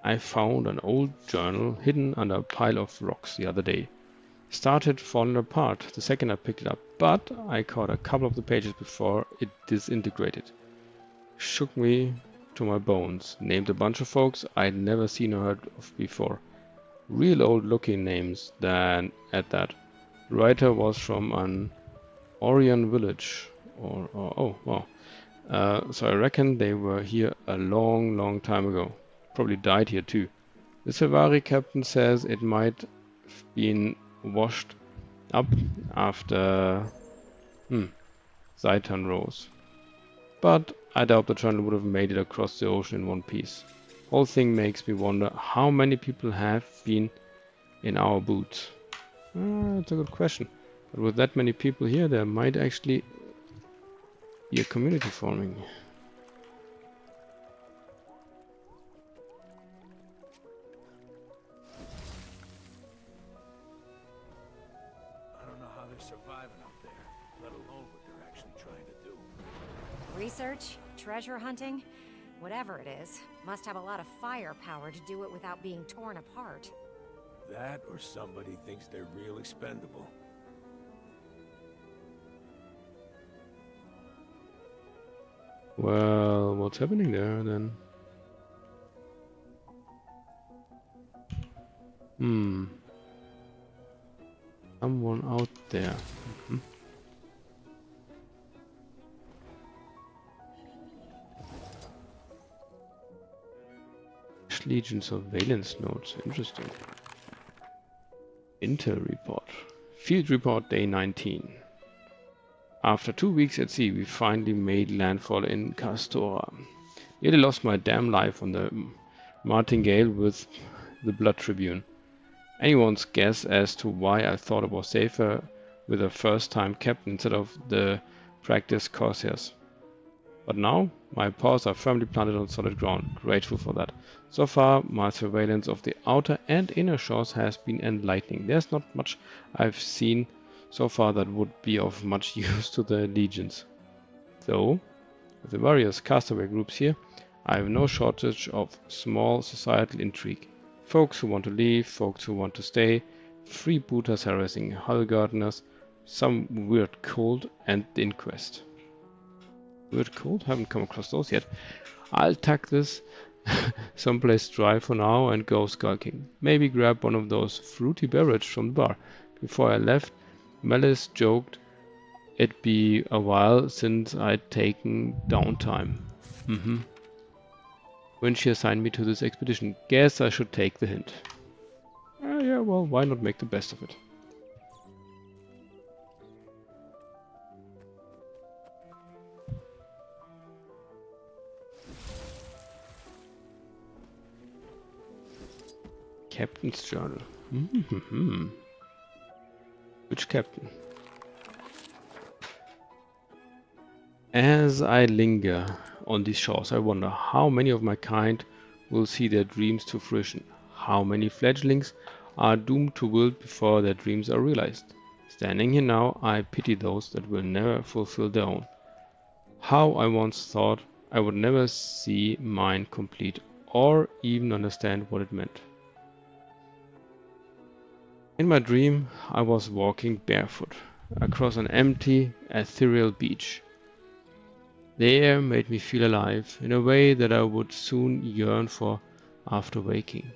I found an old journal hidden under a pile of rocks the other day. Started falling apart the second I picked it up, but I caught a couple of the pages before it disintegrated. Shook me to my bones. Named a bunch of folks I'd never seen or heard of before. Real old looking names then at that. The writer was from an Orion village. Oh wow. So I reckon they were here a long time ago. Probably died here too. The Silvari captain says it might have been washed up after Zaitan rose. But I doubt the journal would have made it across the ocean in one piece. Whole thing makes me wonder how many people have been in our boots. That's a good question. But with that many people here, there might actually be a community forming. I don't know how they're surviving up there, let alone what they're actually trying to do. Research? Treasure hunting? Whatever it is, must have a lot of firepower to do it without being torn apart. That or somebody thinks they're real expendable. Well, what's happening there then? Someone out there. Legion surveillance notes. Interesting. Intel report. Field report day 19. After 2 weeks at sea, we finally made landfall in Castora. Nearly lost my damn life on the martingale with the Blood Tribune. Anyone's guess as to why I thought it was safer with a first-time captain instead of the practiced corsairs. But now, my paws are firmly planted on solid ground. Grateful for that. So far, my surveillance of the outer and inner shores has been enlightening. There's not much I've seen so far that would be of much use to the legions. Though, with the various castaway groups here, I have no shortage of small societal intrigue. Folks who want to leave, folks who want to stay, freebooters harassing hull gardeners, some weird cult, and the inquest. Weird cult? Haven't come across those yet. I'll tuck this someplace dry for now and go skulking. Maybe grab one of those fruity beverages from the bar. Before I left, Melis joked it'd be a while since I'd taken downtime. When she assigned me to this expedition, guess I should take the hint. Yeah, well, why not make the best of it? Captain's journal. Which captain? As I linger on these shores, I wonder how many of my kind will see their dreams to fruition. How many fledglings are doomed to wilt before their dreams are realized. Standing here now, I pity those that will never fulfill their own. How I once thought I would never see mine complete, or even understand what it meant. In my dream, I was walking barefoot across an empty, ethereal beach. The air made me feel alive in a way that I would soon yearn for after waking.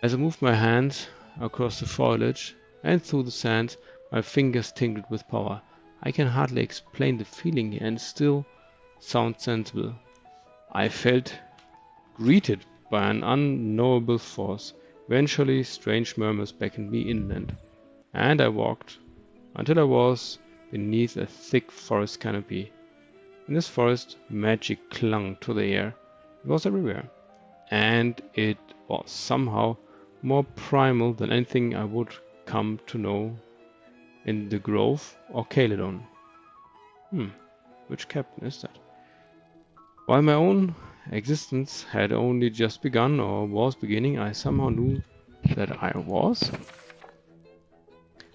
As I moved my hands across the foliage and through the sands, my fingers tingled with power. I can hardly explain the feeling and still sound sensible. I felt greeted by an unknowable force. Eventually, strange murmurs beckoned me inland, and I walked until I was beneath a thick forest canopy. In this forest, magic clung to the air. It was everywhere, and it was somehow more primal than anything I would come to know in the Grove or Caledon. Which captain is that? While my own existence had only just begun or was beginning, I somehow knew that I was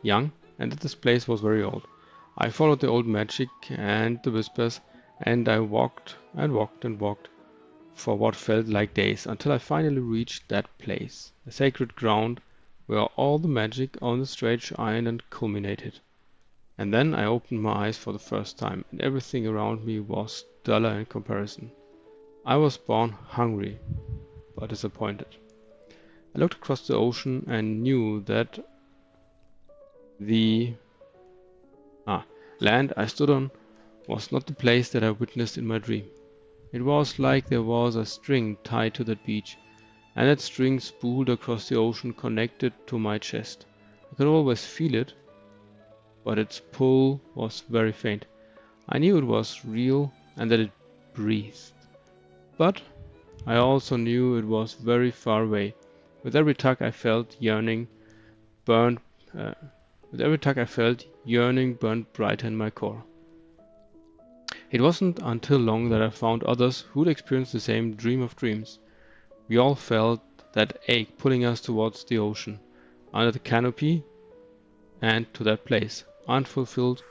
young and that this place was very old. I followed the old magic and the whispers, and I walked and walked and walked for what felt like days until I finally reached that place, the sacred ground where all the magic on the strange island culminated. And then I opened my eyes for the first time, and everything around me was duller in comparison. I was born hungry, but disappointed. I looked across the ocean and knew that the land I stood on was not the place that I witnessed in my dream. It was like there was a string tied to that beach, and that string spooled across the ocean connected to my chest. I could always feel it, but its pull was very faint. I knew it was real and that it breathed. But I also knew it was very far away. With every tug I felt yearning burned brighter in my core. It wasn't until long that I found others who'd experienced the same dream of dreams. We all felt that ache pulling us towards the ocean, under the canopy, and to that place, unfulfilled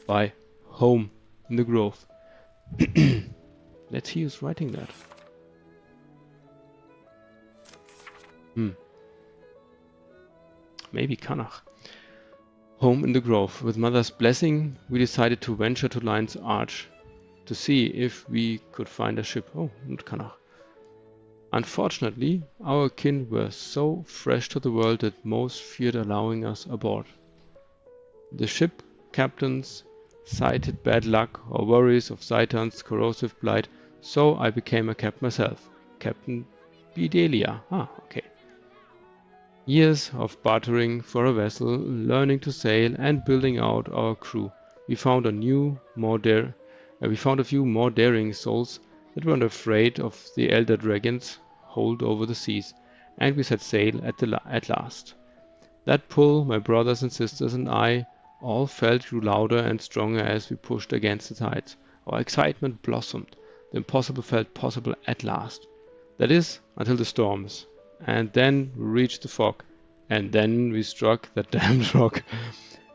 by home in the grove. Let's see who's writing that. Maybe Kanach. Home in the grove. With Mother's blessing, we decided to venture to Lion's Arch to see if we could find a ship. Oh, not Kanach. Unfortunately, our kin were so fresh to the world that most feared allowing us aboard. The ship captains cited bad luck or worries of Zaitan's corrosive blight, so I became a captain myself. Captain Bedelia. Okay. Years of bartering for a vessel, learning to sail, and building out our crew. We found a few more daring souls that weren't afraid of the elder dragons hold over the seas, and we set sail at last. That pull, my brothers and sisters and I all felt grew louder and stronger as we pushed against the tides. Our excitement blossomed. The impossible felt possible at last. That is, until the storms. And then we reached the fog. And then we struck that damned rock.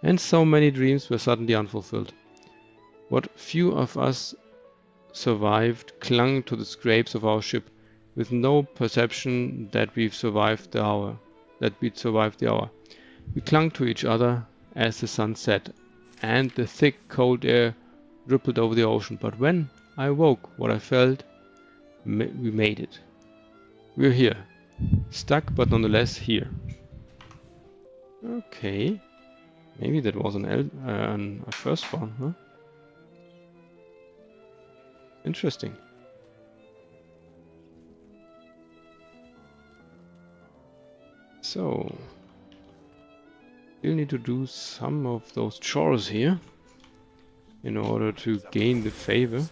And so many dreams were suddenly unfulfilled. What few of us survived clung to the scrapes of our ship, with no perception that we'd survived the hour. We clung to each other as the sun set, and the thick cold air rippled over the ocean. But when I woke, what I felt, we made it. We're here. Stuck, but nonetheless here. Okay. Maybe that was a firstborn, huh? Interesting. So, we'll need to do some of those chores here in order to gain the favor.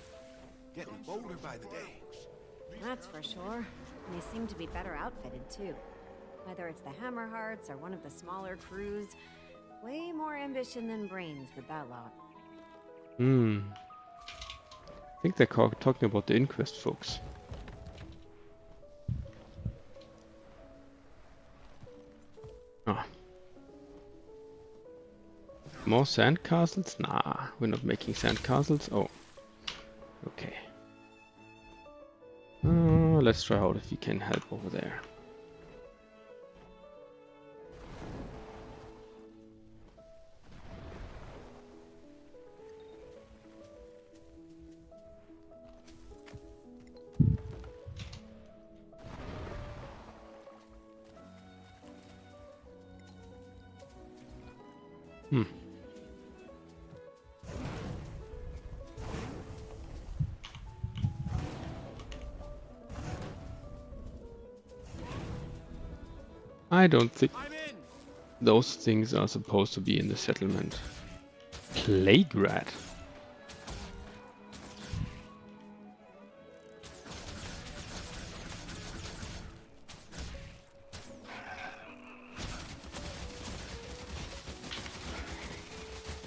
That's for sure. They seem to be better outfitted too. Whether it's the Hammerhearts or one of the smaller crews, way more ambition than brains with that lot. I think they're talking about the Inquest folks. More sandcastles? Nah, we're not making sandcastles. Oh, okay. Let's try out if we can help over there. I don't think those things are supposed to be in the settlement. Plague rat.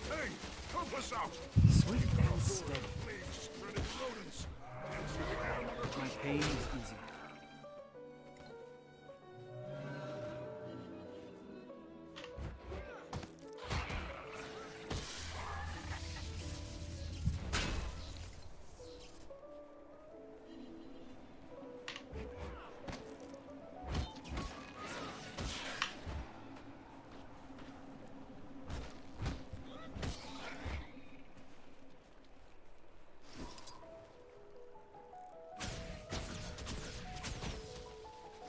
Hey, help us out! Swift and steady. My pain is easy.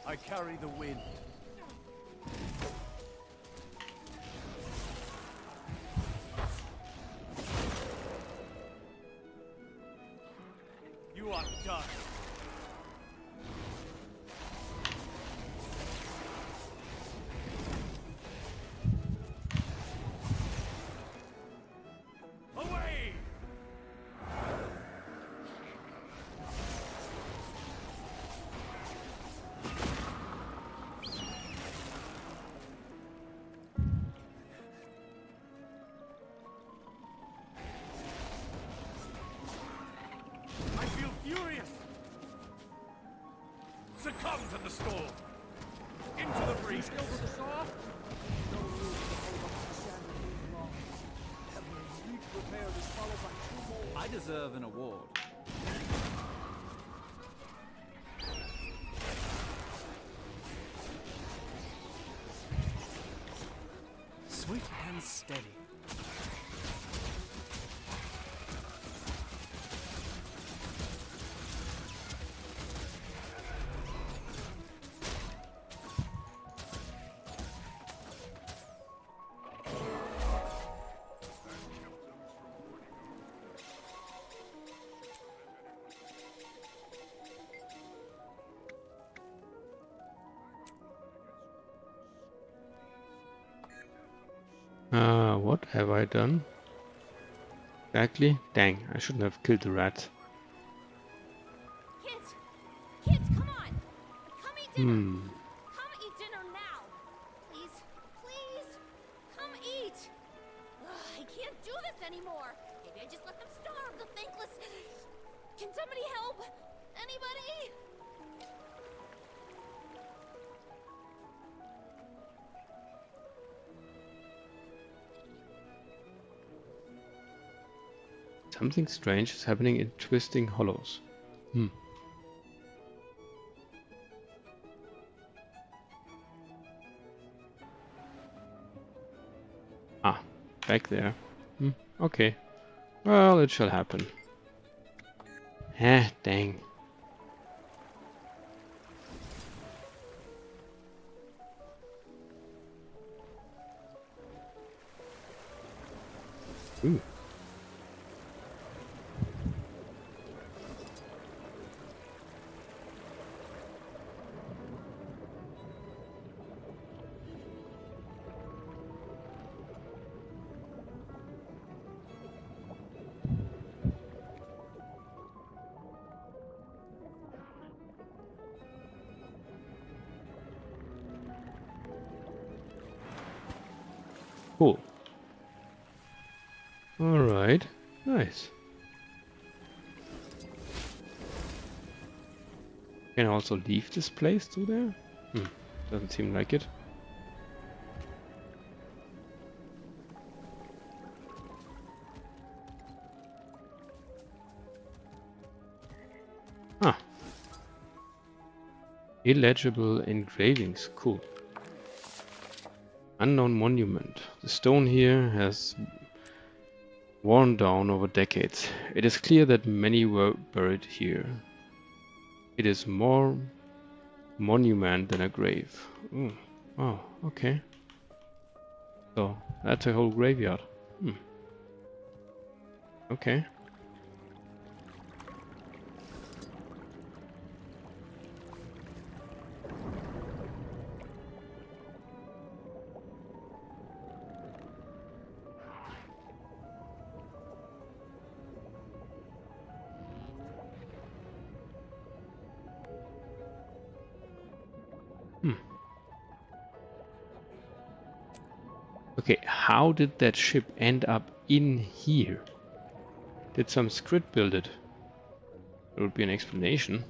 I carry the wind. You are done. Away! I feel furious! Succumb to the storm! Into the breeze! Still with the saw? No room to hold on to Shannon long. Every week repaired is followed by 2 more. I deserve an award. Swift and steady. What have I done? Exactly? Dang, I shouldn't have killed the rat. Kids, come on! Come eat dinner! Hmm. Come eat dinner now! Please, please, come eat! Ugh, I can't do this anymore! Maybe I just let them starve, the thankless... Can somebody help? Anybody? Something strange is happening in Twisting Hollows. Hmm. Ah, back there. Hmm. Okay. Well, it shall happen. Dang. Ooh. Cool. Alright. Nice. Can I also leave this place through there? Doesn't seem like it. Ah. Illegible engravings. Cool. Unknown monument. The stone here has worn down over decades. It is clear that many were buried here. It is more monument than a grave. Ooh. Oh, okay. So, that's a whole graveyard. Okay. Okay, how did that ship end up in here? Did some script build it? There would be an explanation.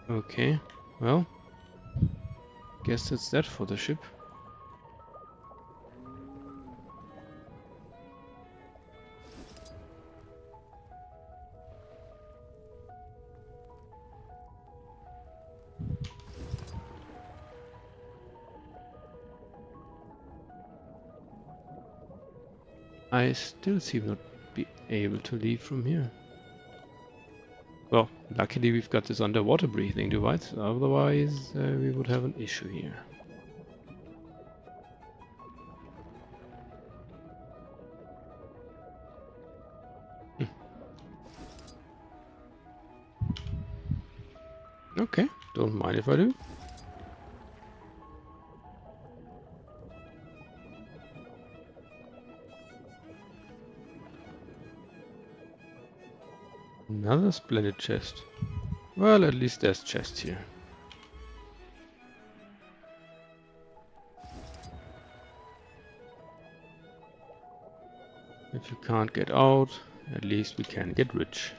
Okay, well, guess that's that for the ship. I still seem not be able to leave from here. Well, luckily we've got this underwater breathing device, otherwise we would have an issue here. Okay, don't mind if I do. Another splendid chest. Well, at least there's chests here. If you can't get out, at least we can get rich.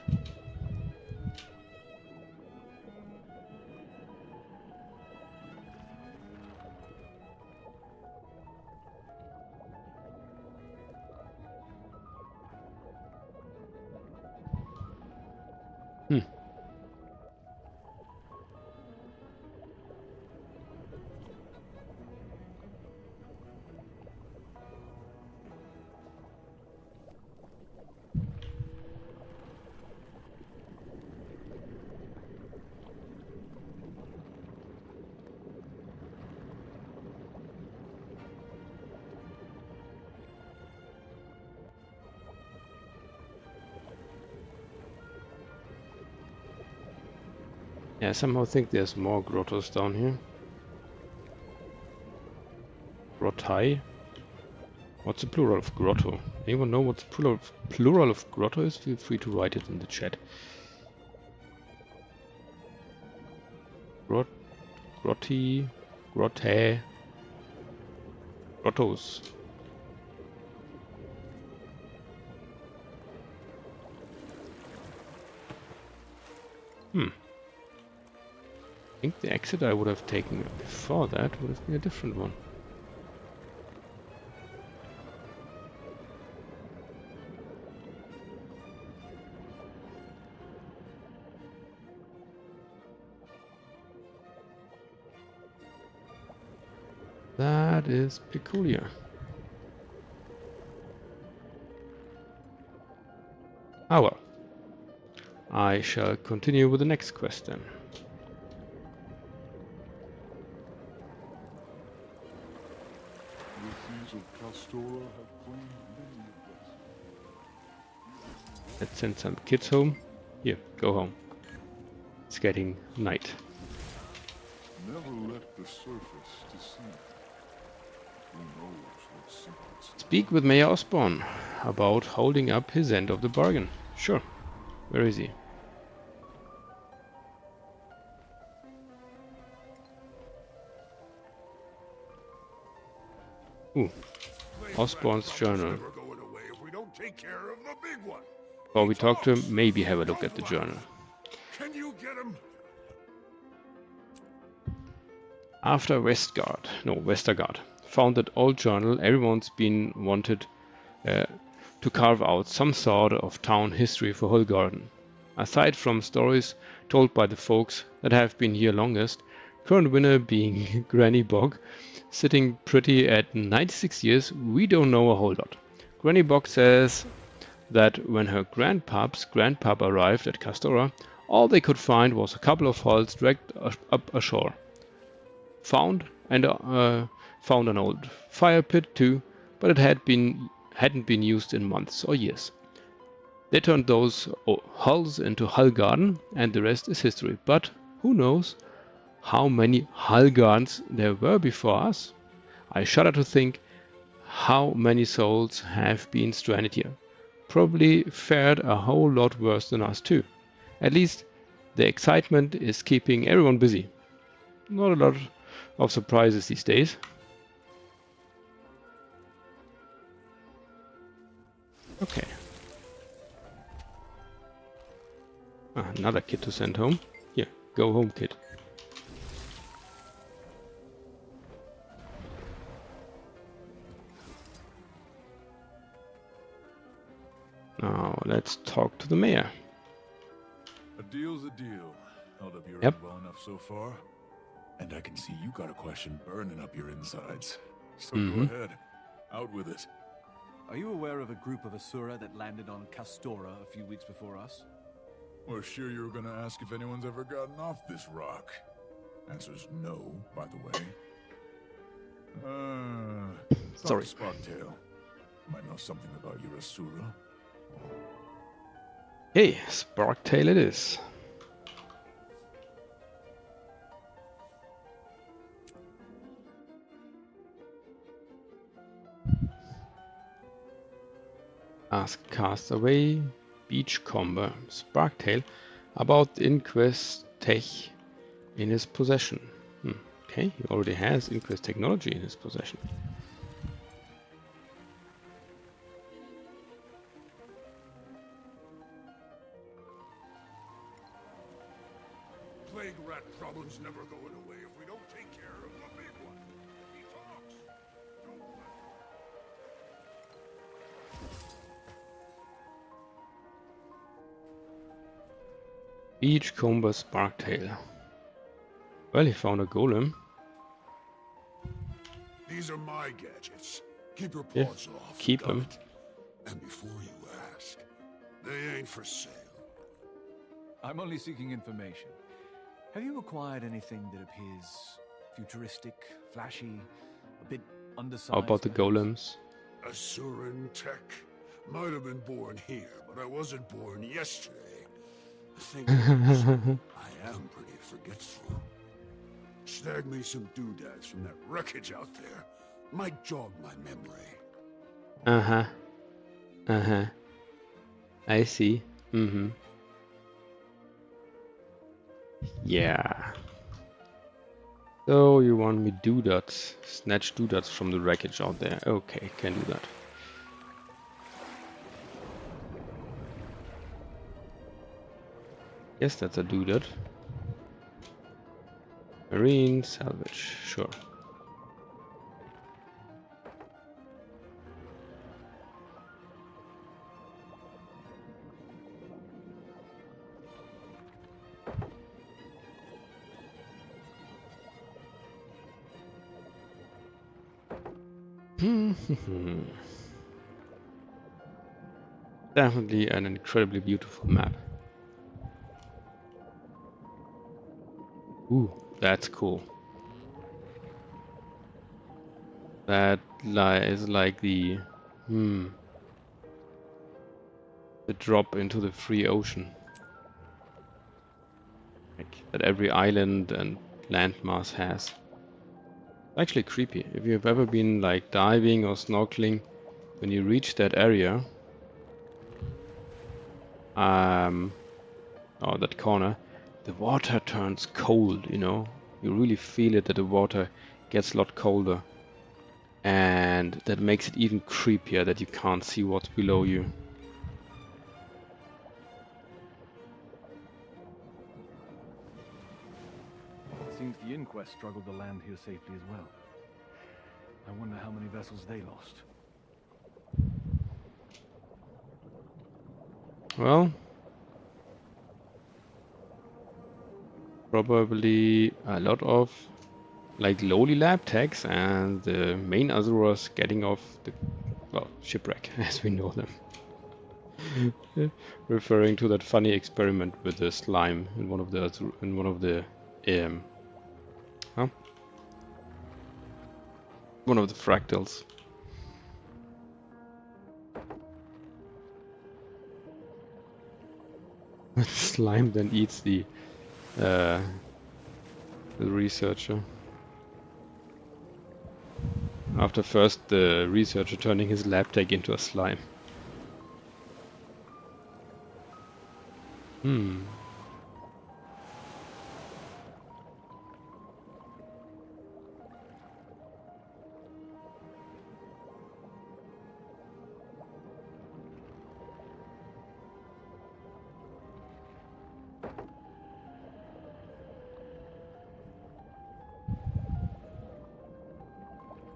Yeah, I somehow think there's more grottos down here. Grottai? What's the plural of grotto? Anyone know what the plural of grotto is? Feel free to write it in the chat. Grotti, grotte, grottos. I think the exit I would have taken before that would have been a different one. That is peculiar. Ah well. I shall continue with the next quest then. Let's send some kids home. Here, go home. It's getting night. Never let the surface deceive. Who knows what secrets. Speak with Mayor Osborne about holding up his end of the bargain. Sure. Where is he? Ooh. Osborne's journal. Before we talk to him, maybe have a look at the journal. Can you get him? After Westergaard found that old journal, everyone's been wanted to carve out some sort of town history for Hullgarden. Aside from stories told by the folks that have been here longest, current winner being Granny Bog, sitting pretty at 96 years, we don't know a whole lot. Granny Bog says that when her grandpap arrived at Castora, All they could find was a couple of hulls dragged up ashore. Found an old fire pit too, but it hadn't been used in months or years. They turned those hulls into hull garden, and the rest is history. But who knows how many hull gardens there were before us? I shudder to think how many souls have been stranded here. Probably fared a whole lot worse than us too. At least the excitement is keeping everyone busy. Not a lot of surprises these days. Okay. Another kid to send home. Here, go home, kid. Now let's talk to the mayor. A deal's a deal. Held up your Yep. end well enough so far. And I can see you got a question burning up your insides. So go ahead. Out with it. Are you aware of a group of Asura that landed on Castora a few weeks before us? Well, sure you were gonna ask if anyone's ever gotten off this rock. Answer's no, by the way. Sorry. Sparktail. Might know something about your Asura. Hey, Sparktail it is. Ask Castaway, Beachcomber, Sparktail about the Inquest tech in his possession. Okay, he already has Inquest technology in his possession. Plague rat problem's never going away if we don't take care of the big one. He talks. Don't let Beachcomber Sparktail. Well, he found a golem. These are my gadgets. Keep your Yeah, paws off. keep got 'em. it? And before you ask, they ain't for sale. I'm only seeking information. Have you acquired anything that appears futuristic, flashy, a bit undersized? How about the perhaps? golems? Asuran tech. Might have been born here, but I wasn't born yesterday. The thing is, I am pretty forgetful. Snag me some doodads from that wreckage out there. Might jog my memory. I see. Yeah. So you want me doodads? Snatch doodads from the wreckage out there. Okay, can do that. Yes, that's a doodad. Marine salvage, sure. Definitely an incredibly beautiful map. Ooh, that's cool. That is like the drop into the free ocean. Like that every island and landmass has. Actually creepy. If you've ever been like diving or snorkeling, when you reach that area, or that corner, the water turns cold, you know? You really feel it that the water gets a lot colder. And that makes it even creepier that you can't see what's below you. Seems the Inquest struggled to land here safely as well. I wonder how many vessels they lost. Well, probably a lot of like lowly lab techs and the main Azuras getting off the, well, shipwreck as we know them. Referring to that funny experiment with the slime in one of the huh? One of the fractals. Slime then eats the researcher. After first the researcher turning his lab tech into a slime. Hmm.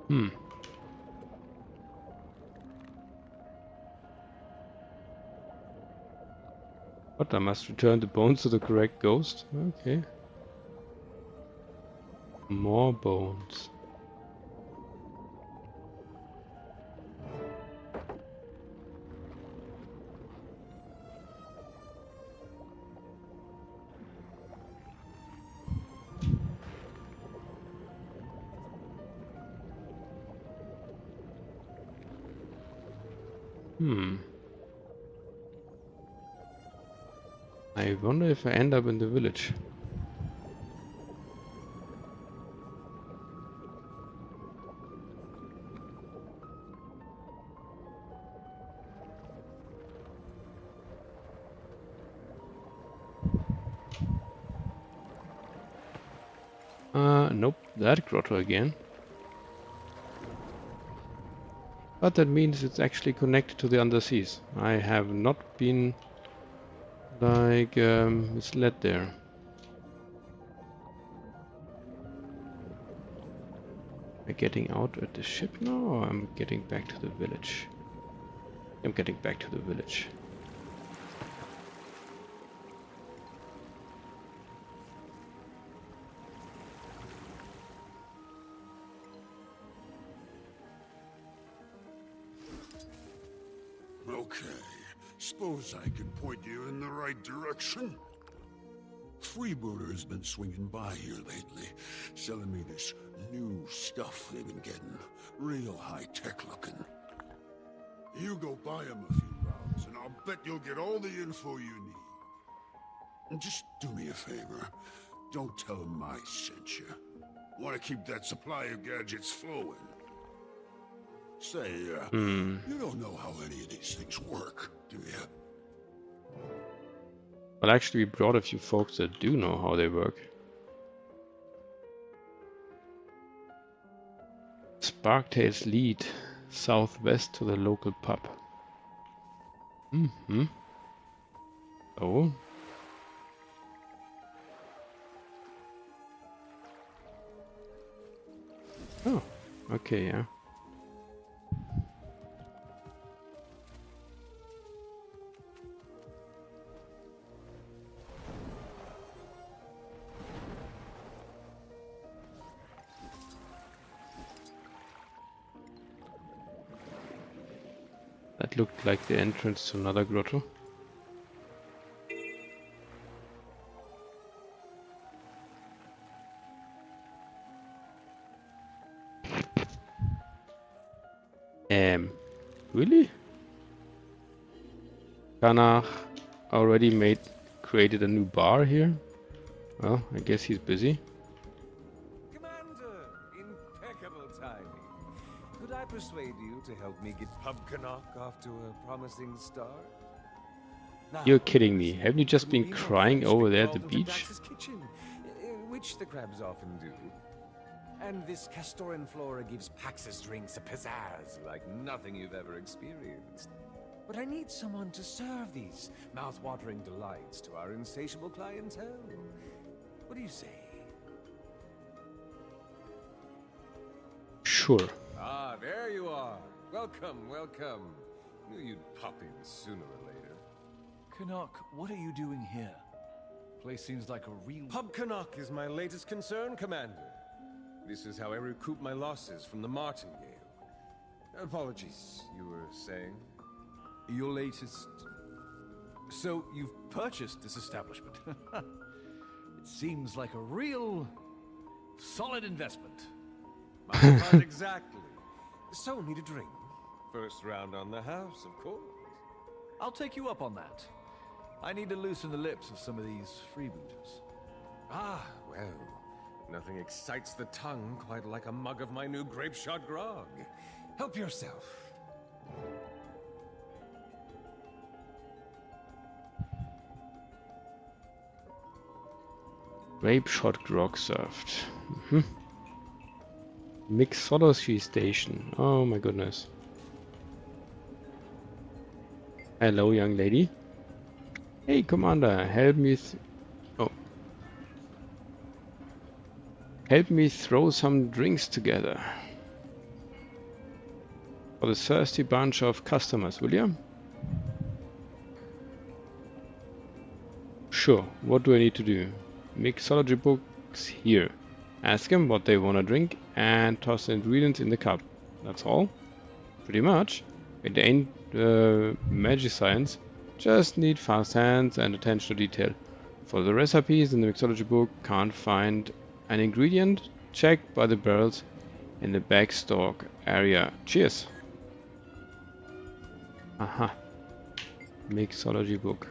Hmm. But I must return the bones to the correct ghost. Okay. More bones. Hmm. I wonder if I end up in the village. Nope, that grotto again. But that means it's actually connected to the underseas. I have not been like misled there. Am I getting out at the ship now, or I'm getting back to the village? I'm getting back to the village. Okay, suppose I can point you in the right direction. Freebooter's been swinging by here lately, selling me this new stuff they've been getting. Real high-tech looking. You go buy him a few rounds, and I'll bet you'll get all the info you need. And just do me a favor. Don't tell him I sent you. Want to keep that supply of gadgets flowing. Say, you don't know how any of these things work, do you? Well, actually, we brought a few folks that do know how they work. Sparktails lead southwest to the local pub. Oh. Oh, okay, yeah. That looked like the entrance to another grotto. Really? Kanach already created a new bar here? Well, I guess he's busy. Commander, impeccable timing. Could I persuade you to help me get Pubcannock off to a promising start? Now, You're kidding me. Haven't you just been crying over there at the beach? Kitchen, which the crabs often do. And this Castoran flora gives Pax's drinks a pizzazz like nothing you've ever experienced. But I need someone to serve these mouth-watering delights to our insatiable clientele. What do you say? Sure. Ah, there you are. Welcome, welcome. Knew you'd pop in sooner or later. Canuck, what are you doing here? Place seems like a real... Pubcannock is my latest concern, Commander. This is how I recoup my losses from the Martingale. Apologies, you were saying? Your latest So you've purchased this establishment. It seems like a real solid investment. Not exactly. So need a drink. First round on the house, of course. I'll take you up on that. I need to loosen the lips of some of these freebooters. Ah, well, nothing excites the tongue quite like a mug of my new grape shot grog. Help yourself. Grape shot grog served. Mixology station. Oh my goodness. Hello, young lady. Hey, Commander, help me. Help me throw some drinks together for the thirsty bunch of customers, will you? Sure. What do I need to do? Mixology books here. Ask them what they want to drink and toss the ingredients in the cup. That's all. Pretty much. It ain't magic science. Just need fast hands and attention to detail. For the recipes in the mixology book, can't find an ingredient? Check by the barrels in the back stock area. Cheers. Aha. Mixology book.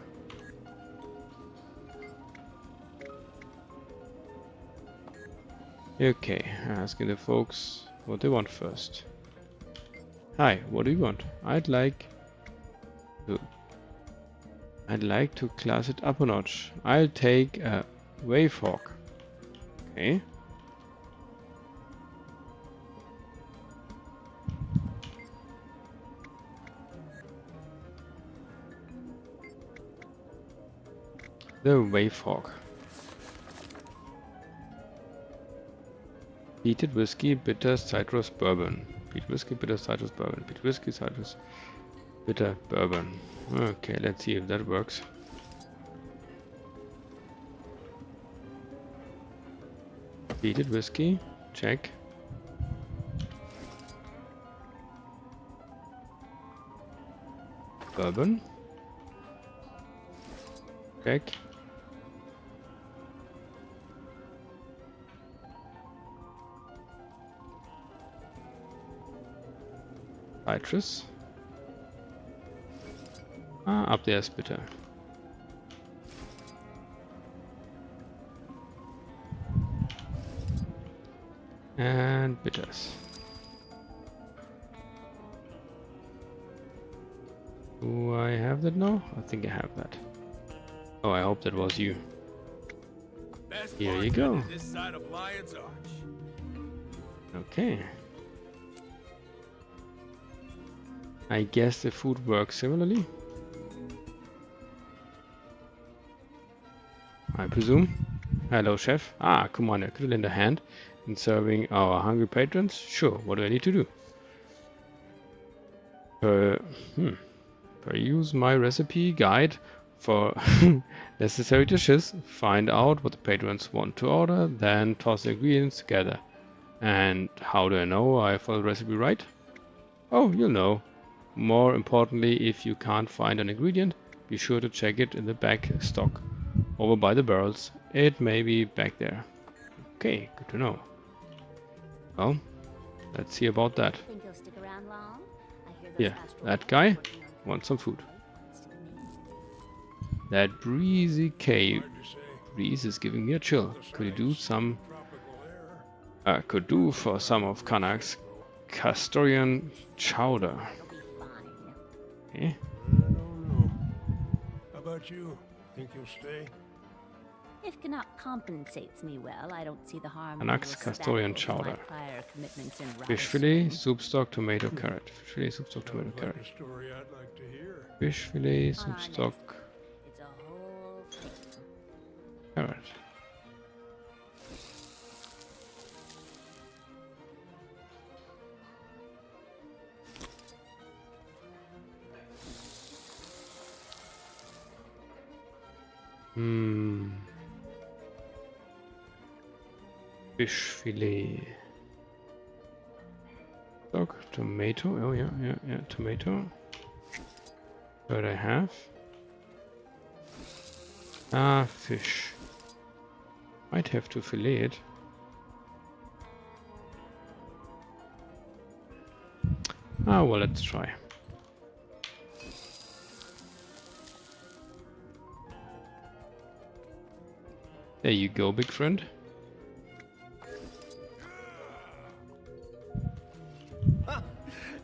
Okay, asking the folks what they want first. Hi, what do you want? I'd like to class it up a notch. I'll take a wavehawk. Okay. The wavehawk. Peated whiskey, bitter citrus bourbon. Peated whiskey, bitter citrus bourbon. Peated whiskey, citrus, bitter bourbon. Okay, let's see if that works. Peated whiskey, check. Bourbon, check. Citrus. Ah, up there's bitter. And bitters. Do I have that now? I think I have that. Oh, I hope that was you. Here you go. This side of Lion's Arch. Okay. I guess the food works similarly. I presume. Hello, chef. Ah, come on, could you lend a hand in serving our hungry patrons? Sure, what do I need to do? Peruse my recipe guide for necessary dishes. Find out what the patrons want to order, then toss the ingredients together. And how do I know I followed the recipe right? Oh, you'll know. More importantly, if you can't find an ingredient, be sure to check it in the back stock over by the barrels. It may be back there. Okay, good to know. Well, let's see about that. Think you'll stick around long? I hear those Yeah, that guy wants some food. That breezy cave breeze is giving me a chill. Could you do some? Could do for some of Kanak's Castorian chowder. Okay. I don't know. How about you? Think you'll stay? If Canuck compensates me well, I don't see the harm. Kanak's Castorian chowder. Commitments in Fish fillet, soup stock, tomato, carrot. Fish fillet, soup stock, tomato, carrot. A story I'd like to hear. Fish fillet, soup stock, It's a whole thing. carrot. Fish fillet. Stock, tomato. Oh yeah, tomato. What I have? Ah, fish. Might have to fillet it. Ah, well, let's try. There you go, big friend.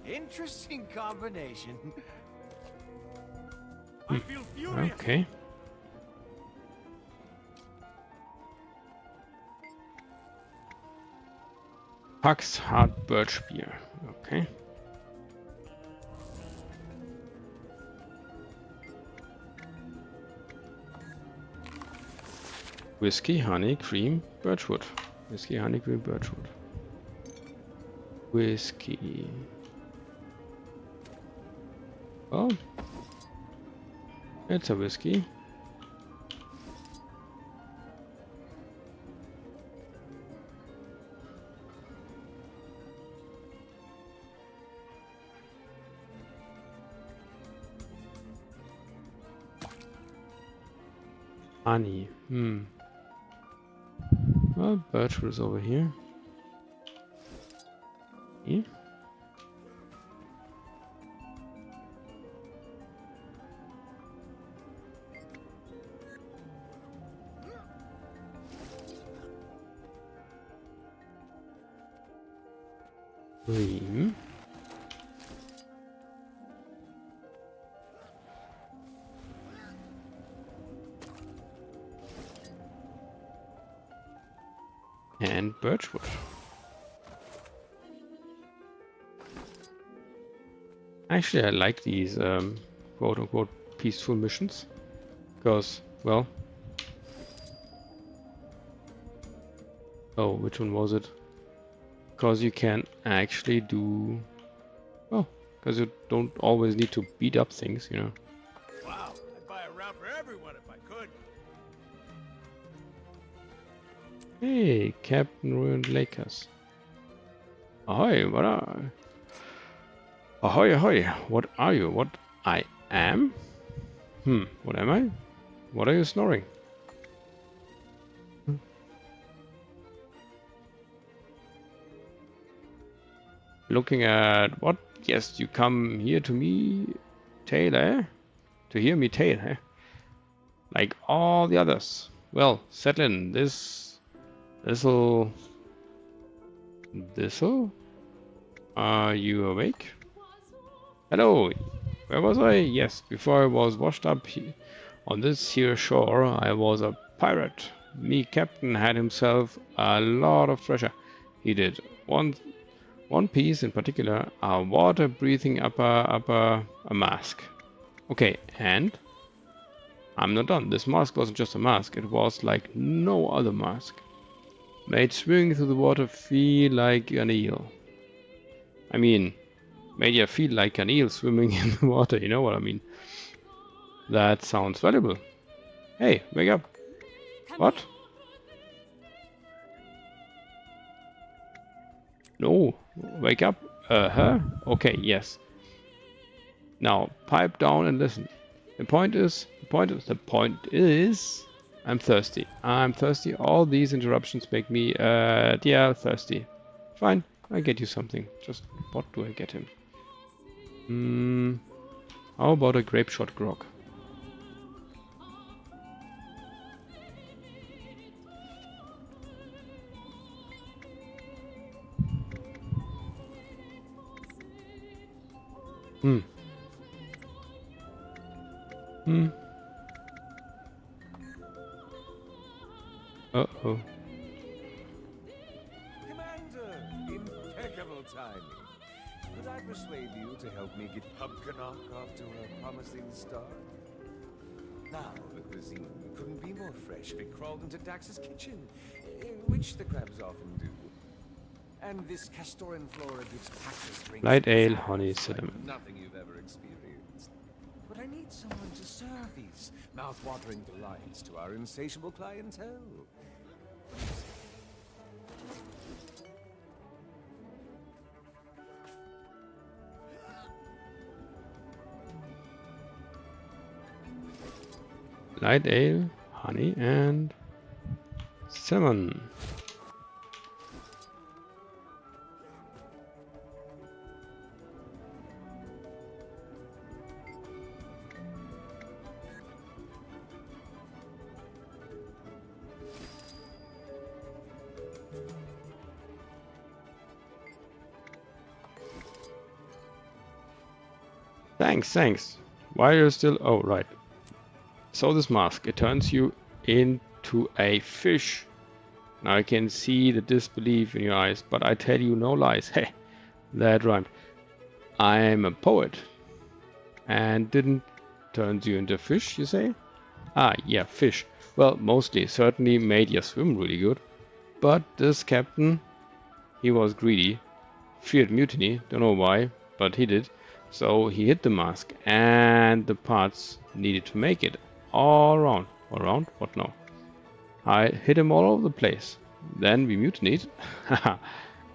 Interesting combination. I feel furious. Okay. Pax hard birch beer. Okay. Whiskey, honey, cream, birchwood. Whiskey, honey, cream, birchwood. Whiskey. Oh. It's a whiskey. Honey. Well, birchwood is over here. Yeah. Cream. And birchwood. Actually, I like these quote-unquote peaceful missions because, well, oh, which one was it? Because you can actually do, well, because you don't always need to beat up things, you know. Wow, I'd buy a round for everyone if I could. Hey, Captain Ruined Lakers. Ahoy, what are... Ahoy, ahoy, what are you? What I am? What am I? What are you snoring? Looking at what? Yes, you come here to me, tail, eh? To hear me tail, eh? Like all the others. Well, settle in. This'll... Are you awake? Hello! Where was I? Yes, before I was washed up on this here shore, I was a pirate. Me captain had himself a lot of treasure. He did. One piece in particular, a water-breathing a mask. Okay, and? I'm not done. This mask wasn't just a mask. It was like no other mask. Made swimming through the water feel like an eel. I mean, made you feel like an eel swimming in the water, you know what I mean? That sounds valuable. Hey, wake up. What? No, wake up. Okay, yes. Now, pipe down and listen. The point is, I'm thirsty. All these interruptions make me, thirsty. Fine, I get you something. Just, what do I get him? How about a grape shot grog? Uh-oh. Commander, impeccable timing. Could I persuade you to help me get Hubkanock off to a promising start? Now, the cuisine couldn't be more fresh if it crawled into Dax's kitchen, which the crabs often do. And this Castoran flora gives Pax's drinks Light ale, honey, cinnamon. nothing you've ever experienced. But I need someone to serve these mouth-watering delights to our insatiable clientele. Light ale, honey and salmon. Thanks. Why are you still... Oh, right. So this mask, it turns you into a fish. Now I can see the disbelief in your eyes, but I tell you no lies. Hey, that rhymed. I'm a poet. And didn't turns you into a fish, you say? Ah, yeah, fish. Well, mostly. Certainly made you swim really good. But this captain, he was greedy. Feared mutiny, don't know why, but he did. So he hid the mask and the parts needed to make it. All around. All around? What now? I hid him all over the place. Then we mutinied.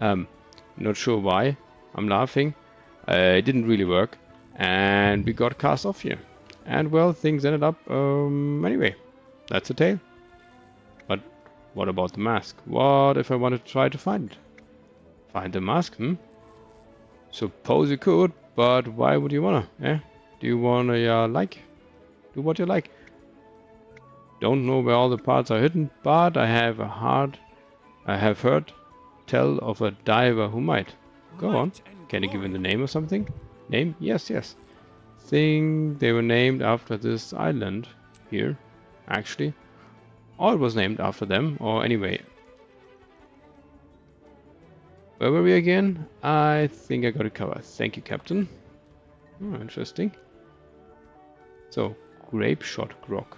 Not sure why. I'm laughing. It didn't really work. And we got cast off here. And well, things ended up anyway. That's the tale. But what about the mask? What if I wanted to try to find it? Find the mask, Suppose you could, but why would you wanna, Do you wanna, do what you like? Don't know where all the parts are hidden, but I have heard tell of a diver who might. Go on. Can you give him the name or something? Name? Yes. Think they were named after this island here, actually. Or it was named after them, or anyway. Where were we again? I think I got it covered. Thank you, Captain. Oh, interesting. So, grape shot grog.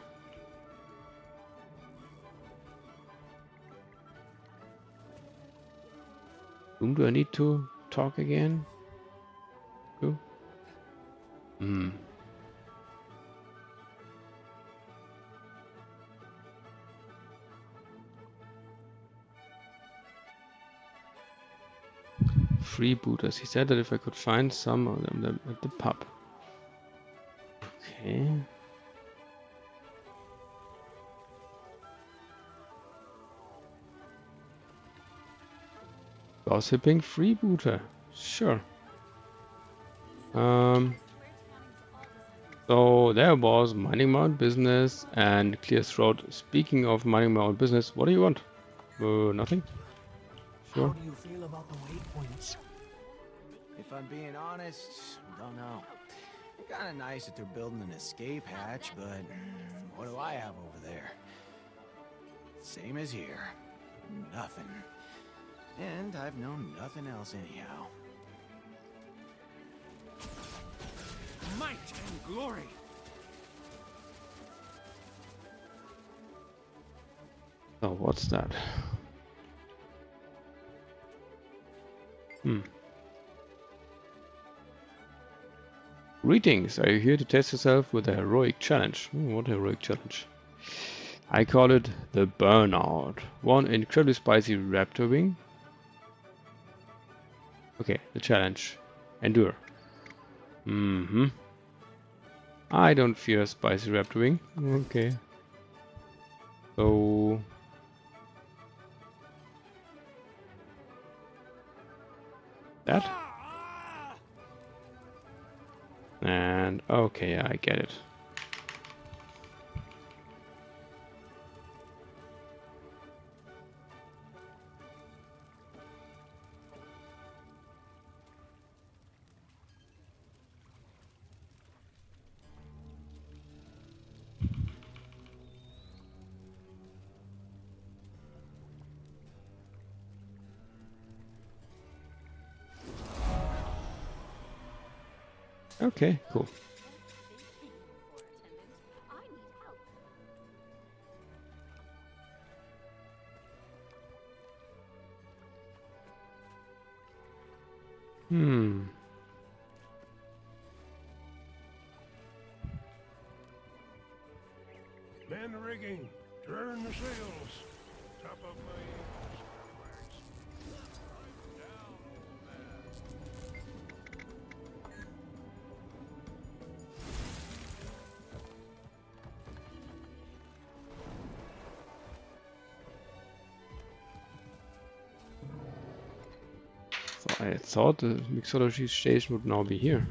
Whom do I need to talk again? Who? Freebooters. He said that if I could find some of them at the pub. Okay. Gossiping freebooter. Sure. So there was minding my own business and clear throat. Speaking of minding my own business, what do you want? Nothing. Sure. How do you feel about the waypoints? If I'm being honest, don't know. Kind of nice that they're building an escape hatch, but what do I have over there? Same as here. Nothing. And I've known nothing else anyhow. Might and glory. So what's that? Greetings, are you here to test yourself with a heroic challenge? What a heroic challenge. I call it the Burnout. One incredibly spicy raptor wing. Okay, the challenge. Endure. I don't fear spicy raptor wing. Okay. So... that? And okay, I get it. Okay, cool. Man rigging, turn the sails. Top of my wax. Down, old man. I thought the mixology station would now be here.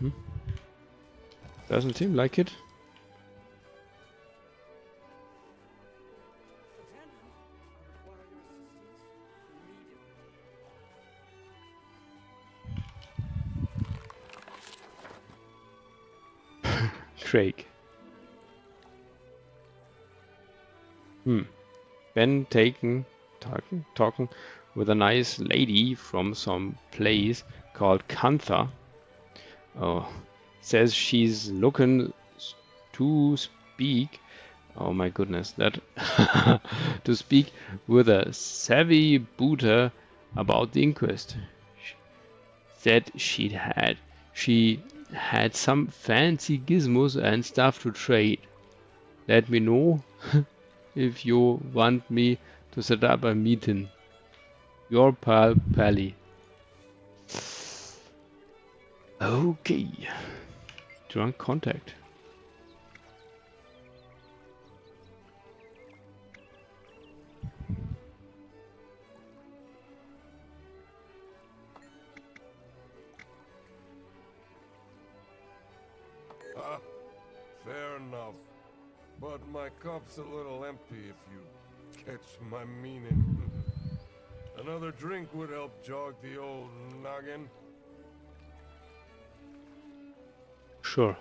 Doesn't seem like it. Craig. Ben talking with a nice lady from some place called Kantha. Oh, says she's looking to speak. Oh my goodness, that to speak with a savvy booter about the inquest. Said she had some fancy gizmos and stuff to trade. Let me know if you want me to set up a meeting. Your pal Pally. Okay. Drunk contact. Fair enough. But my cup's a little empty if you catch my meaning. Another drink would help jog the old noggin. Sure.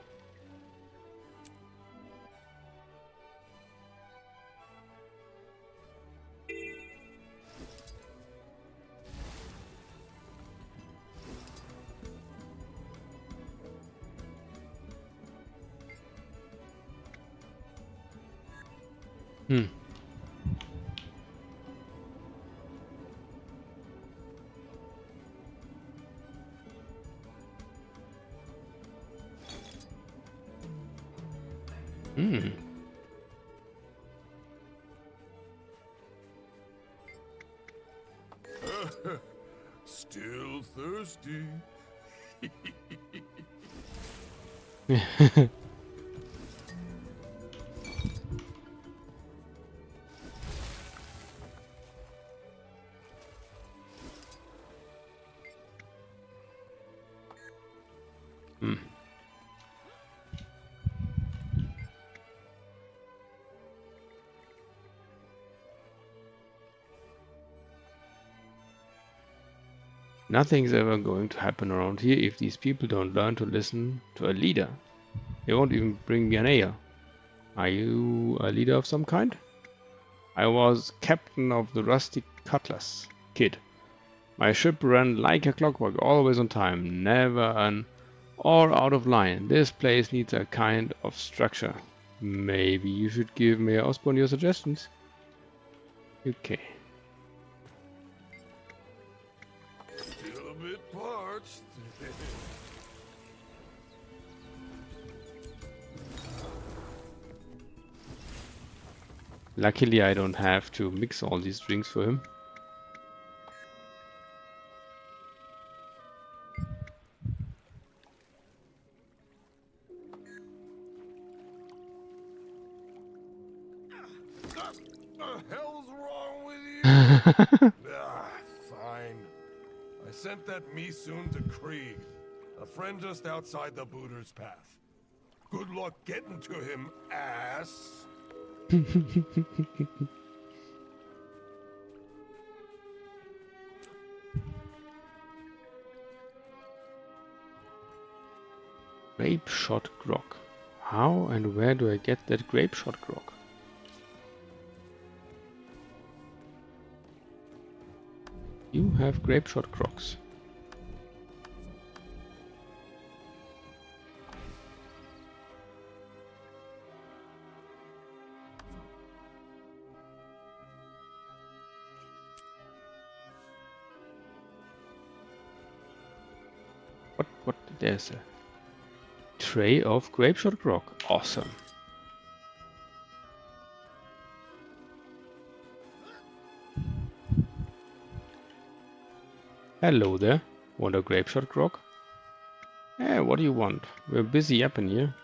Still thirsty. Nothing's ever going to happen around here if these people don't learn to listen to a leader. They won't even bring me an ale. Are you a leader of some kind? I was captain of the Rusty Cutlass, kid. My ship ran like a clockwork, always on time, never an or out of line. This place needs a kind of structure. Maybe you should give Mayor Osborne your suggestions. Okay. Still a bit parched. Luckily I don't have to mix all these drinks for him. The hell's wrong with you? Fine. I sent that Misoon to Krieg, a friend just outside the Booter's path. Good luck getting to him, ass. Grape shot grog. How and where do I get that grape shot grog? You have grape shot grogs. What? There's a tray of grape shot grog. Awesome. Hello there. Want a grape shot grog? Eh, what do you want? We're busy up in here.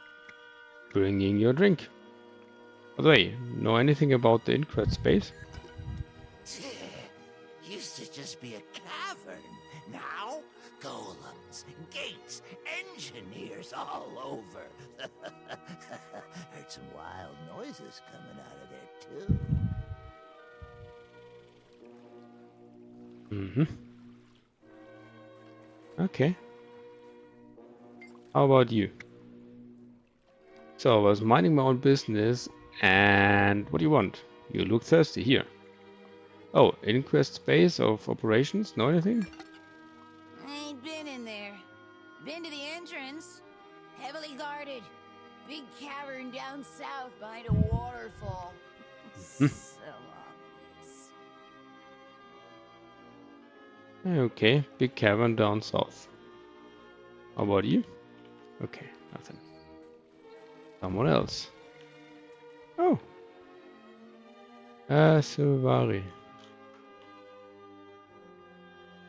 Bringing your drink. By the way, know anything about the inquest space? used to just be a cavern. Now, golems, gates, engineers all over. Heard some wild noises coming out of there, too. Okay. How about you? So I was minding my own business, and what do you want? You look thirsty here. Oh, inquest space of operations? Know anything? I ain't been in there. Been to the entrance. Heavily guarded. Big cavern down south behind a waterfall. So obvious. Okay, big cavern down south. How about you? Okay, nothing. Someone else. Oh. Silvari.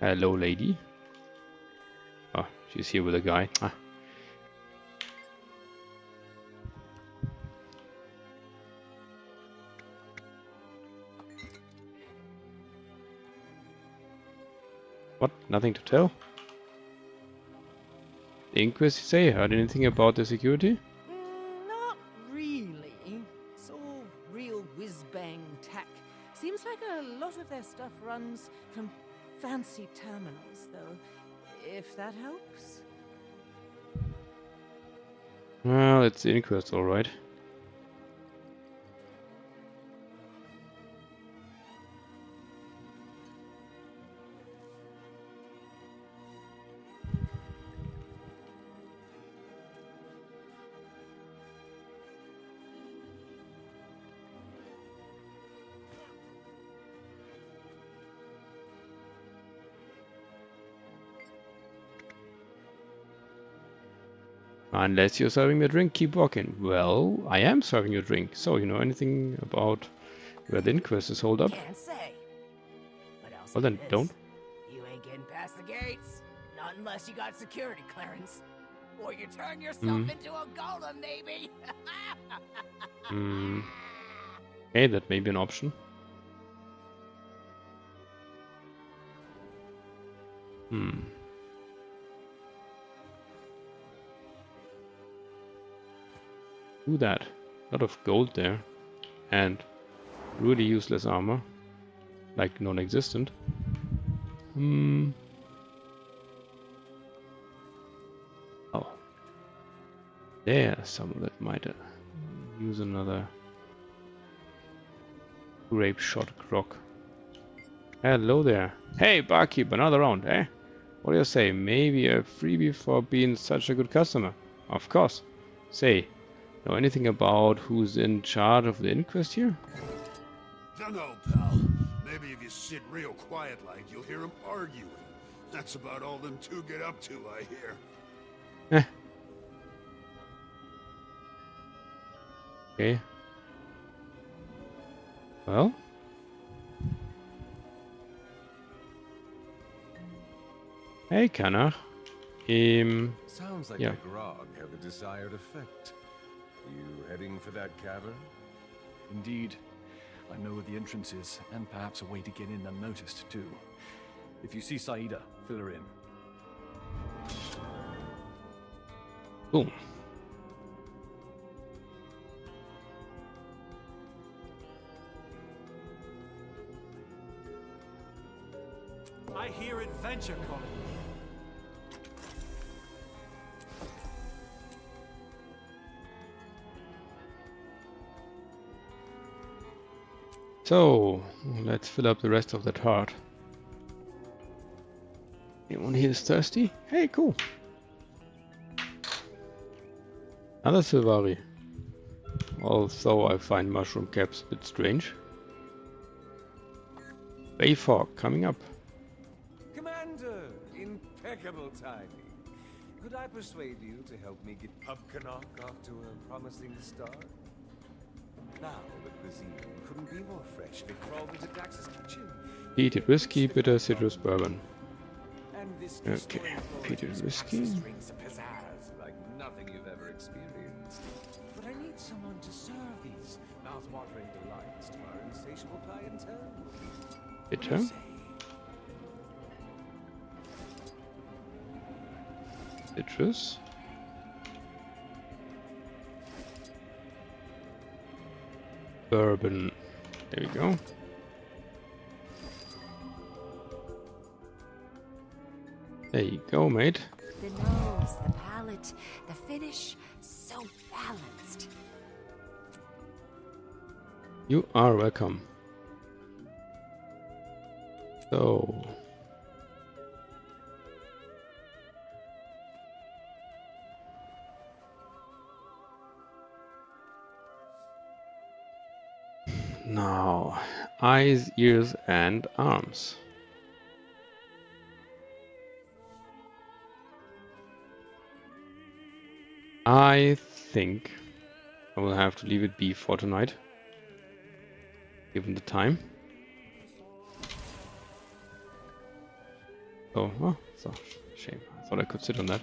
Hello, lady. Oh, she's here with a guy. Ah. What? Nothing to tell? The Inquest, you say? Heard anything about the security? Not really. It's all real whiz-bang tech. Seems like a lot of their stuff runs from fancy terminals, though, if that helps. Well, it's the Inquest, alright. Unless you're serving me a drink, keep walking. Well, I am serving you a drink. So, you know anything about where the Inquest is holed up? Can't say. But I'll Well, then say this. don't. You ain't getting past the gates. Not unless you got security clearance. Or you turn yourself into a golem, maybe. Okay, that may be an option. Do that. A lot of gold there. And really useless armor. Like non-existent. Oh. There's someone that might use another grape shot grog. Hello there. Hey, barkeep, another round, eh? What do you say? Maybe a freebie for being such a good customer? Of course. Say, know anything about who's in charge of the inquest here? Dunno, pal. Maybe if you sit real quiet like, you'll hear them arguing. That's about all them two get up to, I hear. Okay. Well. Hey, Kanach. Sounds like yeah. the grog have the desired effect. You heading for that cavern? Indeed. I know where the entrance is, and perhaps a way to get in unnoticed, too. If you see Saida, fill her in. Boom. I hear adventure calling. So, let's fill up the rest of that heart. Anyone here is thirsty? Hey, cool. Another Silvari. Although I find mushroom caps a bit strange. Bay fog coming up. Commander, impeccable timing. Could I persuade you to help me get Pubcanok off to a promising start? Now, the cuisine couldn't be more fresh if it crawled into Dax's kitchen. Peated whiskey, bitter citrus bourbon. And this Okay, peated whiskey. drinks a pizzazz like nothing you've ever experienced. But I need someone to serve these mouth-watering delights to our insatiable clientele. Bitter. Citrus. Bourbon. There we go. There you go, mate. The nose, the palate, the finish, so balanced. You are welcome. So... now, eyes, ears, and arms. I think I will have to leave it be for tonight, given the time. Oh, it's a shame. I thought I could sit on that.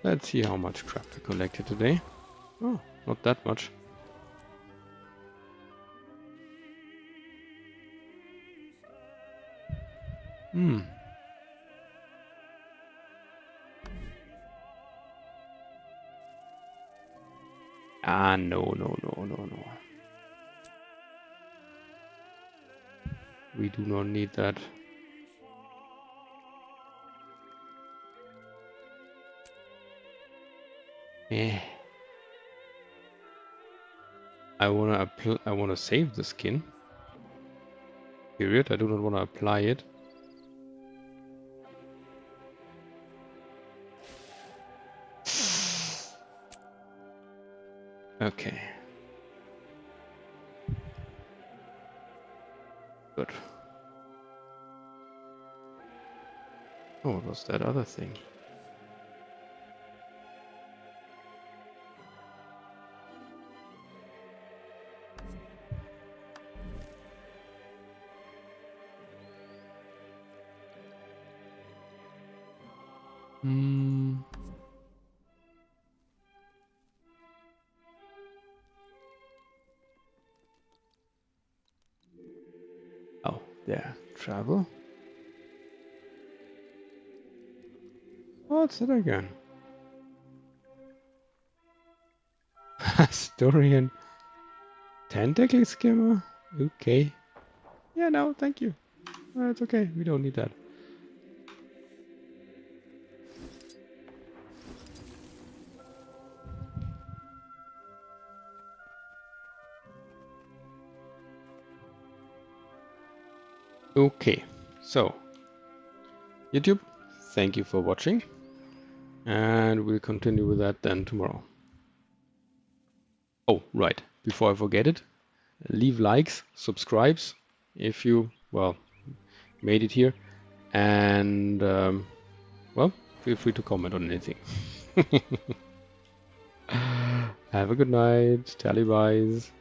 Let's see how much crap I collected today. Oh, not that much. Ah, no. We do not need that. I wanna save the skin. Period. I do not wanna apply it. Okay. Good. Oh, what was that other thing? Oh, there. Travel. What's it again? Historian. Tentacle skimmer? Okay. Yeah, no, thank you. It's okay. We don't need that. Okay, so YouTube, thank you for watching, and we'll continue with that then tomorrow. Oh, right, before I forget it, leave likes, subscribes if you, well, made it here, and, well, feel free to comment on anything. Have a good night, tally-byes.